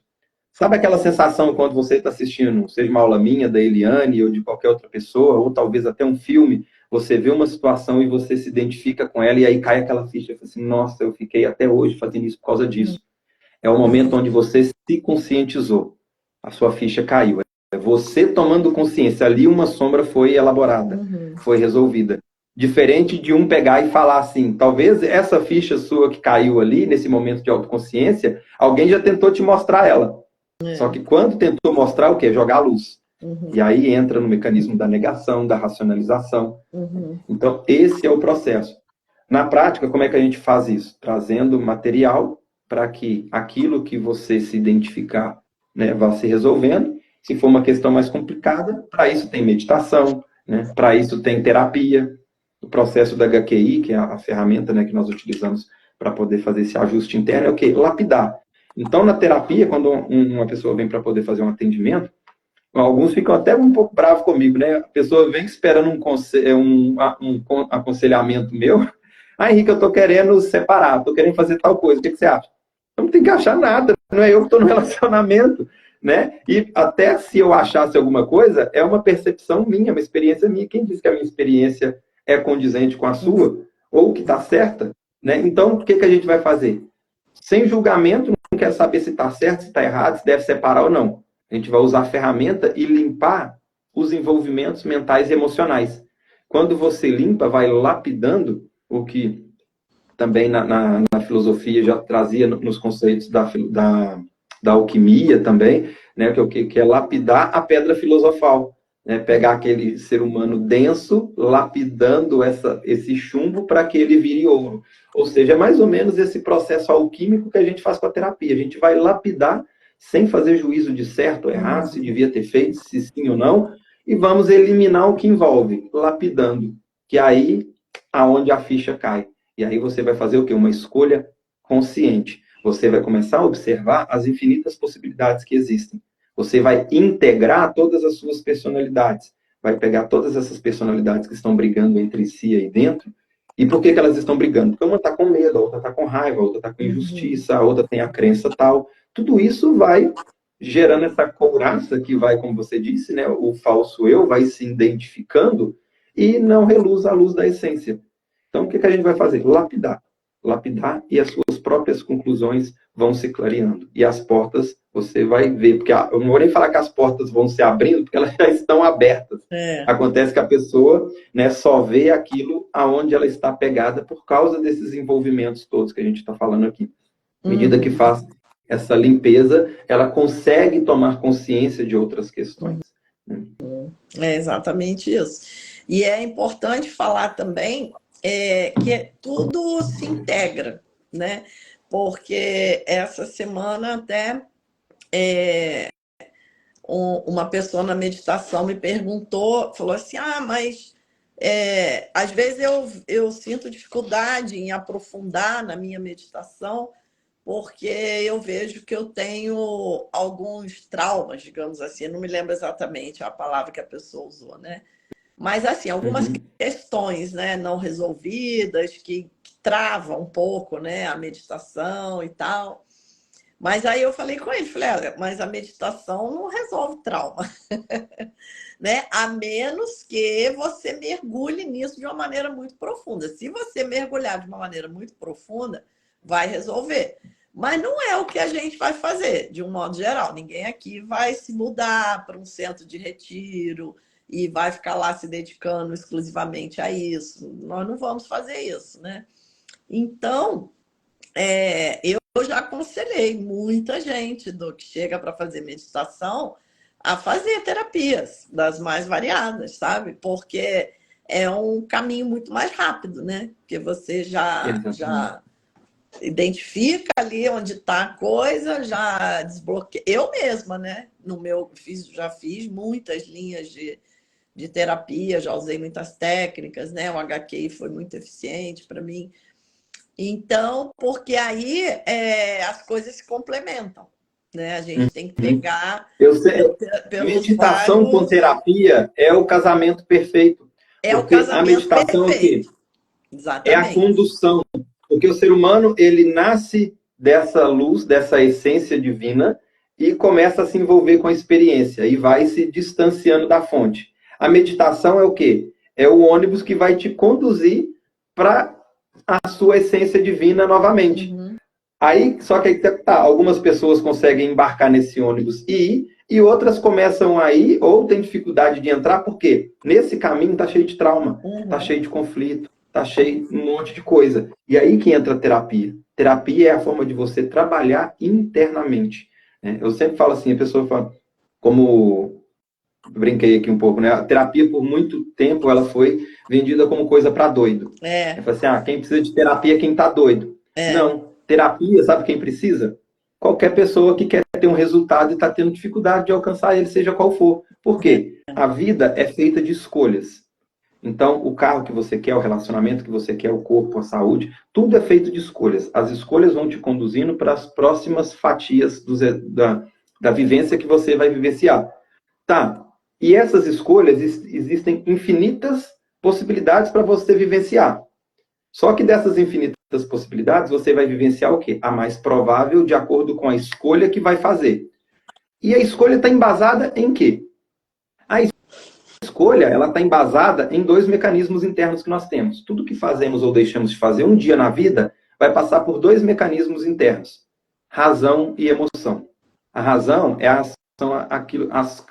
Sabe aquela sensação quando você está assistindo, seja uma aula minha, da Eliane, ou de qualquer outra pessoa, ou talvez até um filme, você vê uma situação e você se identifica com ela, e aí cai aquela ficha, e fala assim, nossa, eu fiquei até hoje fazendo isso por causa disso. É o momento onde você se conscientizou. A sua ficha caiu. É você tomando consciência. Ali uma sombra foi elaborada, foi resolvida. Diferente de um pegar e falar assim, talvez essa ficha sua que caiu ali, nesse momento de autoconsciência, alguém já tentou te mostrar ela. Só que quando tentou mostrar o quê? Jogar a luz. E aí entra no mecanismo da negação, da racionalização. Então, esse é o processo. Na prática, como é que a gente faz isso? Trazendo material para que aquilo que você se identificar, né, vá se resolvendo. Se for uma questão mais complicada, para isso tem meditação, né? Para isso tem terapia. O processo da HQI, que é a ferramenta, né, que nós utilizamos para poder fazer esse ajuste interno, é o quê? Lapidar. Então, na terapia, quando uma pessoa vem para poder fazer um atendimento, alguns ficam até um pouco bravos comigo, né? A pessoa vem esperando um aconselhamento meu. Henrique, eu estou querendo separar, estou querendo fazer tal coisa, o que você acha? Eu não tenho que achar nada, não é eu que estou no relacionamento, né? E até se eu achasse alguma coisa, é uma percepção minha, uma experiência minha. Quem diz que a minha experiência é condizente com a sua, ou que está certa, né? Então, o que a gente vai fazer? Sem julgamento, não quer saber se está certo, se está errado, se deve separar ou não. A gente vai usar a ferramenta e limpar os envolvimentos mentais e emocionais. Quando você limpa, vai lapidando o que também na filosofia já trazia nos conceitos da alquimia também, né, que é lapidar a pedra filosofal, né, pegar aquele ser humano denso, lapidando esse chumbo para que ele vire ouro. Ou seja, é mais ou menos esse processo alquímico que a gente faz com a terapia. A gente vai lapidar sem fazer juízo de certo ou errado, se devia ter feito, se sim ou não, e vamos eliminar o que envolve, lapidando, que é aí aonde a ficha cai. E aí você vai fazer o quê? Uma escolha consciente. Você vai começar a observar as infinitas possibilidades que existem. Você vai integrar todas as suas personalidades. Vai pegar todas essas personalidades que estão brigando entre si aí dentro. E por que elas estão brigando? Porque uma está com medo, a outra está com raiva, a outra está com injustiça, a outra tem a crença tal. Tudo isso vai gerando essa couraça que vai, como você disse, né? O falso eu vai se identificando e não reluz a luz da essência. Então, o que a gente vai fazer? Lapidar. Lapidar e as suas próprias conclusões vão se clareando. E as portas, você vai ver, porque eu não vou nem falar que as portas vão se abrindo, porque elas já estão abertas. Acontece que a pessoa, né, só vê aquilo aonde ela está pegada por causa desses envolvimentos todos que a gente está falando aqui. À medida que faz essa limpeza, ela consegue tomar consciência de outras questões. É exatamente isso. E é importante falar também que tudo se integra, né? Porque essa semana até uma pessoa na meditação me perguntou, falou assim, mas às vezes eu sinto dificuldade em aprofundar na minha meditação, porque eu vejo que eu tenho alguns traumas, digamos assim, não me lembro exatamente a palavra que a pessoa usou, né? Mas, assim, algumas questões, né, não resolvidas, que travam um pouco, né, a meditação e tal. Mas aí eu falei com ele, falei, olha, mas a meditação não resolve trauma, né? A menos que você mergulhe nisso de uma maneira muito profunda. Se você mergulhar de uma maneira muito profunda, vai resolver. Mas não é o que a gente vai fazer, de um modo geral. Ninguém aqui vai se mudar para um centro de retiro e vai ficar lá se dedicando exclusivamente a isso. Nós não vamos fazer isso, né? Então, eu já aconselhei muita gente que chega para fazer meditação a fazer terapias das mais variadas, sabe? Porque é um caminho muito mais rápido, né? Porque você já identifica ali onde está a coisa, já desbloqueia. Eu mesma, né? Já fiz muitas linhas de terapia, já usei muitas técnicas, né? O HQI foi muito eficiente para mim. Então, porque aí as coisas se complementam, né? A gente tem que pegar meditação com terapia é o casamento perfeito. É o casamento a meditação perfeito. É a condução. Porque o ser humano, ele nasce dessa luz, dessa essência divina e começa a se envolver com a experiência e vai se distanciando da fonte. A meditação é o quê? É o ônibus que vai te conduzir para a sua essência divina novamente. Aí, só que aí tá, algumas pessoas conseguem embarcar nesse ônibus e outras começam a ir ou têm dificuldade de entrar, porque nesse caminho tá cheio de trauma, tá cheio de conflito, tá cheio de um monte de coisa. E aí que entra a terapia. Terapia é a forma de você trabalhar internamente. Né? Eu sempre falo assim, a pessoa fala, como brinquei aqui um pouco, né? A terapia, por muito tempo, ela foi vendida como coisa para doido. Eu falei assim, quem precisa de terapia é quem tá doido. Não, terapia, sabe quem precisa? Qualquer pessoa que quer ter um resultado e está tendo dificuldade de alcançar ele, seja qual for. Por quê? A vida é feita de escolhas. Então, o carro que você quer, o relacionamento que você quer, o corpo, a saúde, tudo é feito de escolhas. As escolhas vão te conduzindo para as próximas fatias da vivência que você vai vivenciar. Tá, e essas escolhas, existem infinitas possibilidades para você vivenciar. Só que dessas infinitas possibilidades, você vai vivenciar o quê? A mais provável de acordo com a escolha que vai fazer. E a escolha está embasada em quê? A escolha ela está embasada em dois mecanismos internos que nós temos. Tudo que fazemos ou deixamos de fazer um dia na vida vai passar por dois mecanismos internos. Razão e emoção. A razão é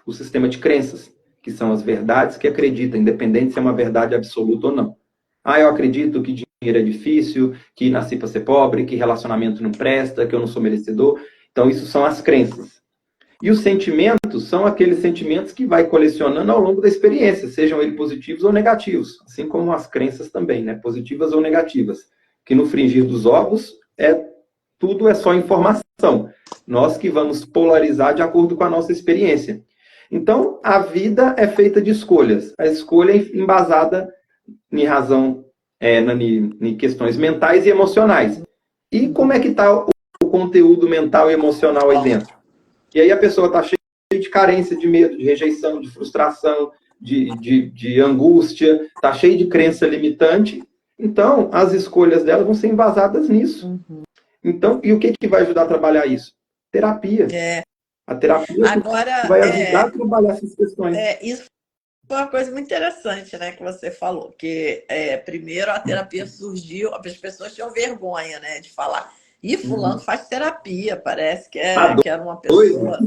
o sistema de crenças, que são as verdades que acredita, independente se é uma verdade absoluta ou não. Ah, eu acredito que dinheiro é difícil, que nasci para ser pobre, que relacionamento não presta, que eu não sou merecedor. Então, isso são as crenças. E os sentimentos são aqueles sentimentos que vai colecionando ao longo da experiência, sejam eles positivos ou negativos, assim como as crenças também, né? Positivas ou negativas. Que no fringir dos ovos tudo é só informação. Nós que vamos polarizar de acordo com a nossa experiência. Então, a vida é feita de escolhas. A escolha é embasada em razão, em questões mentais e emocionais. E como é que está o conteúdo mental e emocional aí dentro? E aí a pessoa está cheia de carência, de medo, de rejeição, de frustração, de angústia, está cheia de crença limitante. Então, as escolhas dela vão ser embasadas nisso. Então, e o que vai ajudar a trabalhar isso? Terapia. A terapia Agora, vai ajudar a trabalhar essas questões. Isso foi uma coisa muito interessante, né, que você falou, que primeiro a terapia surgiu, as pessoas tinham vergonha, né, de falar. E fulano faz terapia, parece que era uma pessoa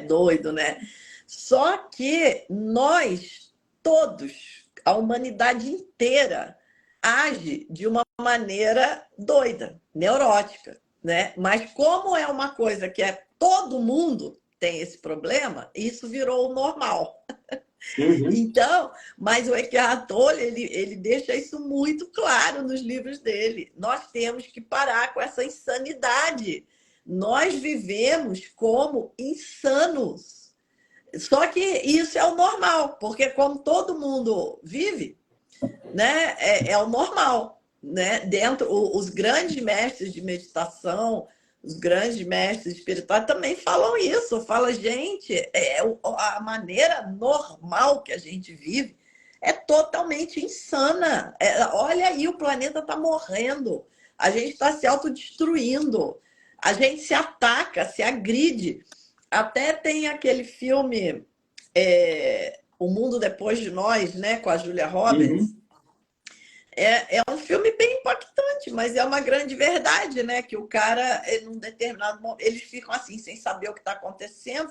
doido, né? Só que nós todos, a humanidade inteira, age de uma maneira doida, neurótica, né? Mas como é uma coisa que todo mundo tem esse problema, isso virou o normal. Então, mas o Eckhart Tolle, ele deixa isso muito claro nos livros dele. Nós temos que parar com essa insanidade. Nós vivemos como insanos. Só que isso é o normal, porque como todo mundo vive, né, é o normal, né? Dentro, os grandes mestres de meditação, os grandes mestres espirituais também falam isso. Fala, gente, a maneira normal que a gente vive é totalmente insana. Olha aí, o planeta está morrendo, a gente está se autodestruindo, a gente se ataca, se agride. Até tem aquele filme O Mundo Depois de Nós, né, com a Julia Roberts. É um filme bem impactante, mas é uma grande verdade, né? Que o cara, num determinado momento, eles ficam assim, sem saber o que está acontecendo,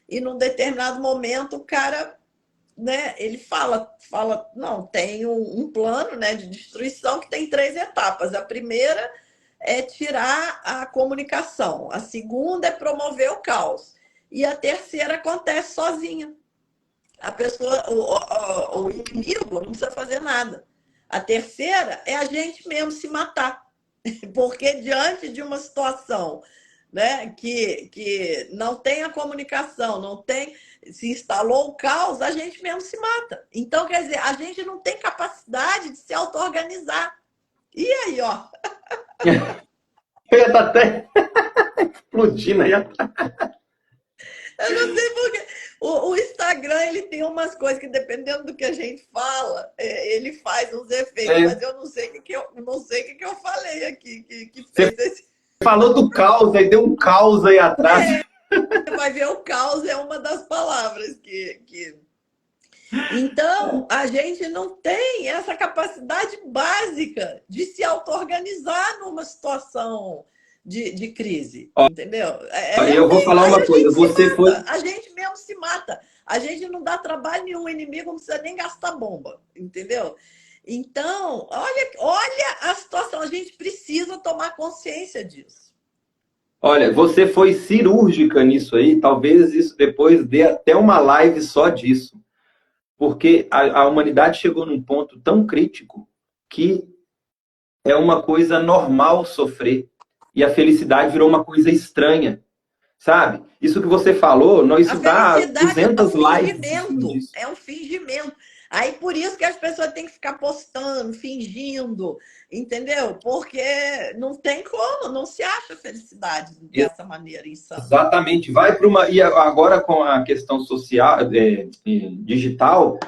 e num determinado momento o cara, né, ele fala, não, tem um plano, né, de destruição que tem 3 etapas. A primeira é tirar a comunicação, a segunda é promover o caos, e a terceira acontece sozinha. A pessoa, o inimigo não precisa fazer nada. A terceira é a gente mesmo se matar. Porque diante de uma situação, né, que não tem a comunicação, não tem, se instalou o caos, a gente mesmo se mata. Então, quer dizer, a gente não tem capacidade de se auto-organizar. E aí, ó? Eu tô até explodindo aí. Eu não sei porque o Instagram, ele tem umas coisas que, dependendo do que a gente fala, ele faz uns efeitos, mas eu não sei o que eu falei aqui que fez esse. Falou do caos, aí deu um caos aí atrás. Vai ver, o caos é uma das palavras que... Então, a gente não tem essa capacidade básica de se auto-organizar numa situação de crise, entendeu? Eu vou falar uma coisa, A gente mesmo se mata. A gente não dá trabalho nenhum, o inimigo não precisa nem gastar bomba, entendeu? Então, olha a situação, a gente precisa tomar consciência disso. Olha, você foi cirúrgica nisso aí, talvez isso depois dê até uma live só disso. Porque a humanidade chegou num ponto tão crítico que é uma coisa normal sofrer. E a felicidade virou uma coisa estranha. Sabe? Isso que você falou, isso dá 200 lives. É um fingimento. Aí por isso que as pessoas têm que ficar postando, fingindo, entendeu? Porque não tem como, não se acha felicidade dessa maneira insana. Exatamente. Vai para uma. E agora com a questão social, digital,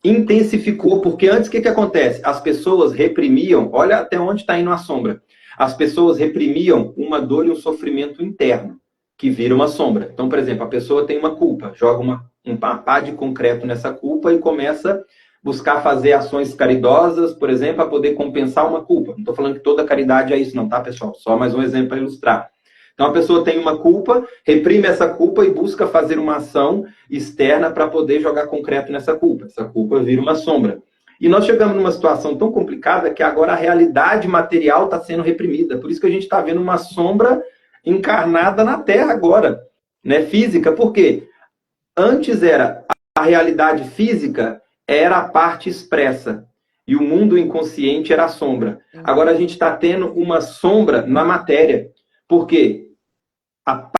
intensificou, porque antes o que acontece? As pessoas reprimiam, olha até onde está indo a sombra. As pessoas reprimiam uma dor e um sofrimento interno, que vira uma sombra. Então, por exemplo, a pessoa tem uma culpa, joga um pá de concreto nessa culpa e começa a buscar fazer ações caridosas, por exemplo, para poder compensar uma culpa. Não estou falando que toda caridade é isso, não, tá, pessoal? Só mais um exemplo para ilustrar. Então, a pessoa tem uma culpa, reprime essa culpa e busca fazer uma ação externa para poder jogar concreto nessa culpa. Essa culpa vira uma sombra. E nós chegamos numa situação tão complicada que agora a realidade material está sendo reprimida. Por isso que a gente está vendo uma sombra encarnada na Terra agora, né? Física. Por quê? Antes era a realidade física era a parte expressa e o mundo inconsciente era a sombra. Agora a gente está tendo uma sombra na matéria. Por quê? A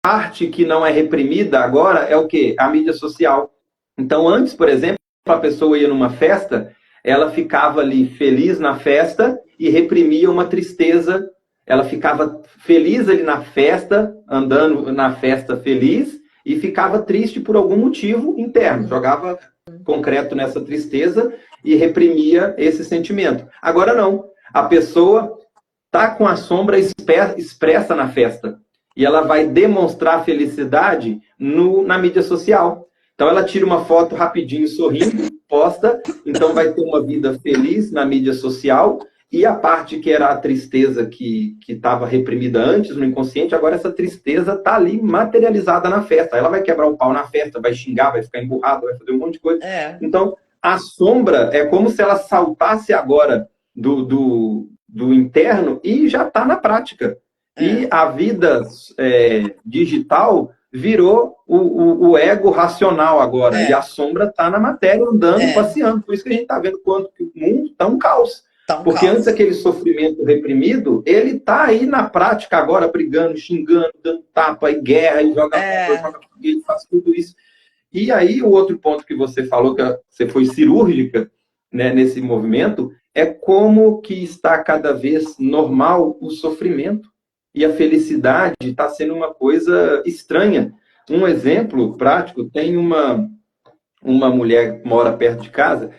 parte que não é reprimida agora é o quê? A mídia social. Então, antes, por exemplo, a pessoa ia numa festa, ela ficava ali feliz na festa e reprimia uma tristeza. Ela ficava feliz ali na festa, andando na festa feliz, e ficava triste por algum motivo interno. Jogava concreto nessa tristeza e reprimia esse sentimento. Agora não. A pessoa está com a sombra expressa na festa. E ela vai demonstrar felicidade na mídia social. Então ela tira uma foto rapidinho, sorrindo, posta. Então vai ter uma vida feliz na mídia social. E a parte que era a tristeza que estava reprimida antes no inconsciente, agora essa tristeza está ali materializada na festa. Ela vai quebrar o pau na festa, vai xingar, vai ficar emburrada, vai fazer um monte de coisa. Então a sombra é como se ela saltasse agora do interno e já está na prática. E a vida digital virou o ego racional agora. E a sombra está na matéria, andando, passeando. Por isso que a gente está vendo quanto que o mundo está um caos. Porque antes aquele sofrimento reprimido, ele está aí na prática agora, brigando, xingando, dando tapa e guerra, e joga bomba, joga foguete, faz tudo isso. E aí o outro ponto que você falou, que você foi cirúrgica, né, nesse movimento, é como que está cada vez normal o sofrimento. E a felicidade está sendo uma coisa estranha. Um exemplo prático, tem uma mulher que mora perto de casa,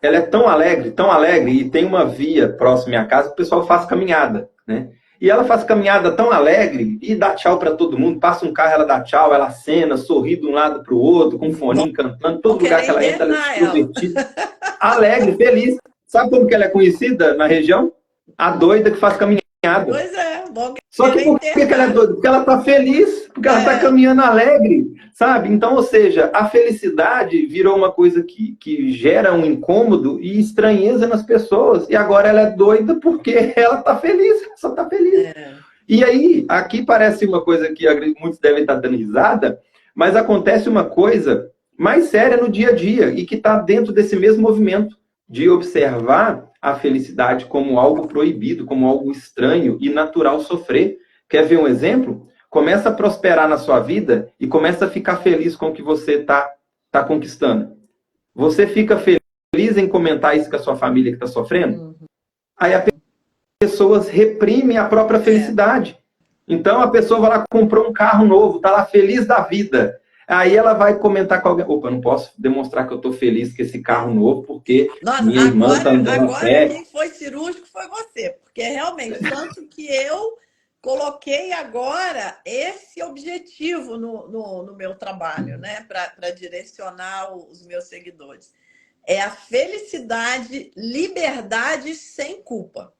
ela é tão alegre, e tem uma via próxima à casa que o pessoal faz caminhada, né? E ela faz caminhada tão alegre e dá tchau para todo mundo. Passa um carro, ela dá tchau, ela acena, sorri de um lado para o outro, com um foninho cantando. Todo lugar que ela entra, ela é extrovertida, alegre, feliz. Sabe como que ela é conhecida na região? A doida que faz caminhada. Pois é, bom. Só que por que ela é doida? Porque ela está feliz, porque ela está caminhando alegre, sabe? Então, ou seja, a felicidade virou uma coisa que gera um incômodo e estranheza nas pessoas. E agora ela é doida porque ela está feliz, só está feliz. E aí, aqui parece uma coisa que muitos devem estar dando risada, mas acontece uma coisa mais séria no dia a dia e que está dentro desse mesmo movimento de observar a felicidade como algo proibido, como algo estranho e natural sofrer. Quer ver um exemplo? Começa a prosperar na sua vida e começa a ficar feliz com o que você está conquistando. Você fica feliz em comentar isso com a sua família que está sofrendo? Aí a pessoas reprimem a própria felicidade. Então a pessoa vai lá, comprou um carro novo, está lá feliz da vida. Aí ela vai comentar com alguém, opa, não posso demonstrar que eu estou feliz com esse carro novo, porque minha irmã está andando a pé. Quem foi cirúrgico foi você, porque realmente, tanto que eu coloquei agora esse objetivo no meu trabalho, né, para direcionar os meus seguidores. É a felicidade, liberdade sem culpa.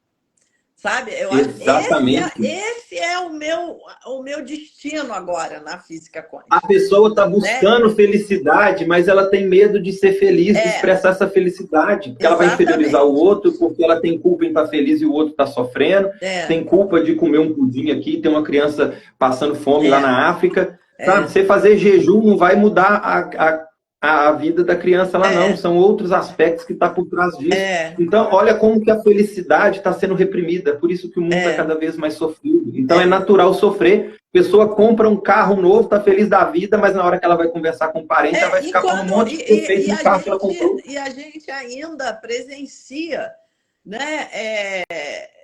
Sabe? Eu Exatamente. acho que esse é o meu destino agora na física quântica. A pessoa está buscando felicidade, mas ela tem medo de ser feliz, de expressar essa felicidade. Porque ela vai inferiorizar o outro, porque ela tem culpa em estar feliz e o outro está sofrendo. Tem culpa de comer um pudim aqui, tem uma criança passando fome lá na África. Sabe? Você fazer jejum não vai mudar a vida da criança lá, não. São outros aspectos que estão por trás disso. Então, olha como que a felicidade está sendo reprimida. Por isso que o mundo é cada vez mais sofrido. Então, é natural sofrer. A pessoa compra um carro novo, está feliz da vida, mas na hora que ela vai conversar com o parente, ela vai ficar com um monte de defeito no carro que ela comprou. E a gente ainda presencia, né,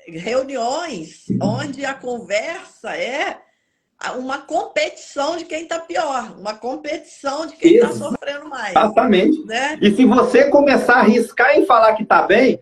reuniões onde a conversa é uma competição de quem está pior, uma competição de quem está sofrendo mais. Exatamente. Né? E se você começar a arriscar em falar que está bem,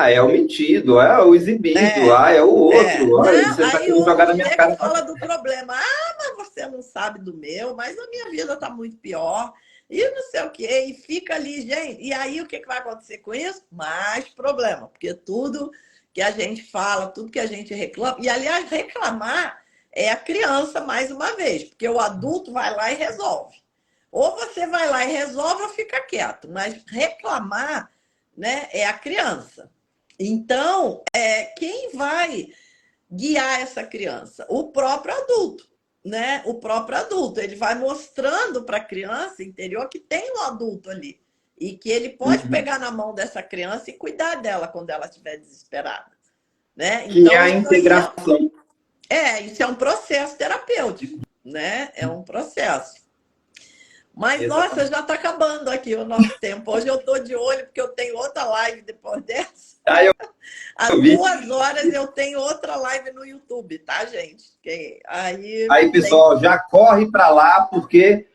é o metido, é o exibido, é o outro. Não, você está querendo jogar na minha cara. Fala do problema. Mas você não sabe do meu, mas a minha vida está muito pior. E não sei o quê, e fica ali, gente. E aí o que vai acontecer com isso? Mais problema, porque tudo que a gente fala, tudo que a gente reclama, e aliás, reclamar é a criança mais uma vez, porque o adulto vai lá e resolve. Ou você vai lá e resolve ou fica quieto, mas reclamar né? É a criança. Então, quem vai guiar essa criança? O próprio adulto, né? O próprio adulto. Ele vai mostrando para a criança interior que tem um adulto ali e que ele pode pegar na mão dessa criança e cuidar dela quando ela estiver desesperada, né? Que é Então, a isso aí integração. isso é um processo terapêutico, né? É um processo. Mas, Exatamente. nossa, já está acabando aqui o nosso tempo. Hoje eu estou de olho porque eu tenho outra live depois dessa. Ah, eu Às vi. 2 horas eu tenho outra live no YouTube, tá, gente? Aí, pessoal, já corre para lá, porque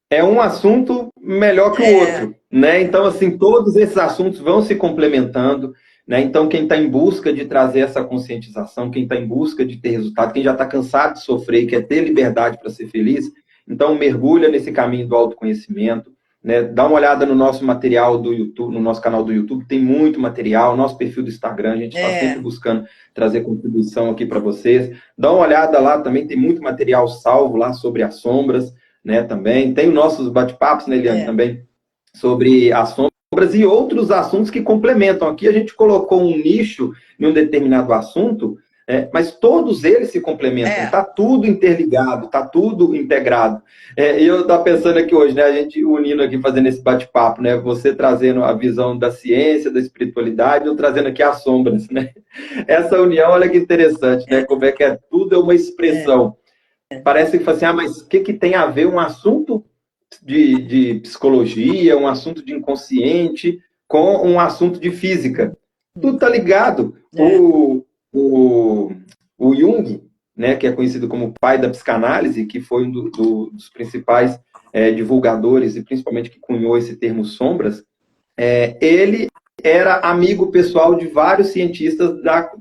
é um assunto melhor que o outro, né? Então, assim, todos esses assuntos vão se complementando, né? Então, quem está em busca de trazer essa conscientização, quem está em busca de ter resultado, quem já está cansado de sofrer e quer ter liberdade para ser feliz, então mergulha nesse caminho do autoconhecimento, né? Dá uma olhada no nosso material do YouTube, no nosso canal do YouTube, tem muito material, nosso perfil do Instagram, a gente está sempre buscando trazer contribuição aqui para vocês. Dá uma olhada lá também, tem muito material salvo lá sobre as sombras, né, também. Tem os nossos bate-papos, né, Eliane, também, sobre as sombras e outros assuntos que complementam. Aqui a gente colocou um nicho em um determinado assunto, mas todos eles se complementam. Está tudo interligado, está tudo integrado. E eu estava pensando aqui hoje, né, a gente unindo aqui, fazendo esse bate-papo, né, você trazendo a visão da ciência, da espiritualidade, eu trazendo aqui as sombras, né? Essa união, olha que interessante, né? Como é que tudo é uma expressão. Parece que fala assim, mas o que tem a ver um assunto de psicologia, um assunto de inconsciente, com um assunto de física? Tudo está ligado. O Jung, né, que é conhecido como pai da psicanálise, que foi um dos principais divulgadores e principalmente que cunhou esse termo sombras, ele era amigo pessoal de vários cientistas da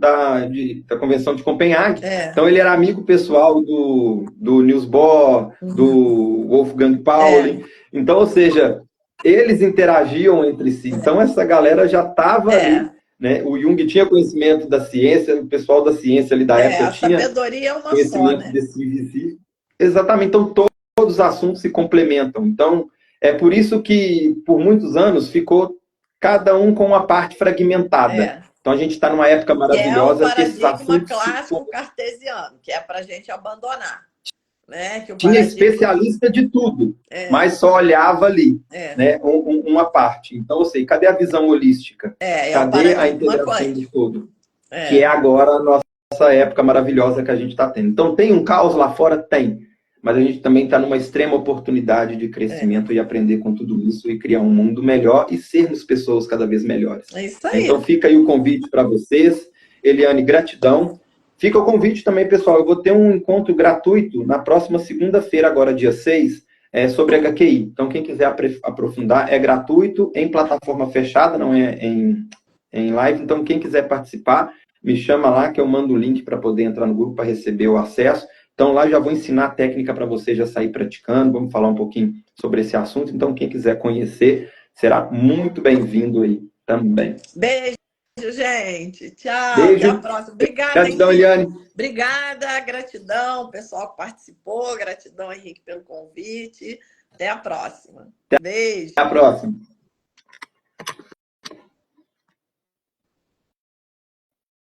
Convenção de Copenhague. Então, ele era amigo pessoal do Niels Bohr, do Wolfgang Pauli. Então, ou seja, eles interagiam entre si. Então, essa galera já estava ali. Né? O Jung tinha conhecimento da ciência, o pessoal da ciência ali da época tinha sabedoria é uma conhecimento só, né? desse. Exatamente. Então, todos os assuntos se complementam. Então, é por isso que, por muitos anos, ficou cada um com uma parte fragmentada. Então, a gente está numa época maravilhosa que esses assuntos... É o paradigma clássico cartesiano, que é para a gente abandonar. Né? Que Tinha especialista de tudo, mas só olhava ali, né? Uma parte. Então, eu sei, cadê a visão holística? Cadê a integração de tudo? Que é agora a nossa época maravilhosa que a gente está tendo. Então, tem um caos lá fora? Tem. Mas a gente também está numa extrema oportunidade de crescimento e aprender com tudo isso e criar um mundo melhor e sermos pessoas cada vez melhores. É isso aí. Então fica aí o convite para vocês. Eliane, gratidão. Fica o convite também, pessoal. Eu vou ter um encontro gratuito na próxima segunda-feira, agora dia 6, sobre HQI. Então, quem quiser aprofundar, é gratuito, em plataforma fechada, não é em live. Então, quem quiser participar, me chama lá que eu mando o link para poder entrar no grupo para receber o acesso. Então, lá já vou ensinar a técnica para você já sair praticando. Vamos falar um pouquinho sobre esse assunto. Então, quem quiser conhecer, será muito bem-vindo aí também. Beijo, gente. Tchau. Beijo. Até a próxima. Obrigada, gratidão, Henrique. Eliane. Obrigada, gratidão, pessoal que participou. Gratidão, Henrique, pelo convite. Até a próxima. Beijo. Até a próxima.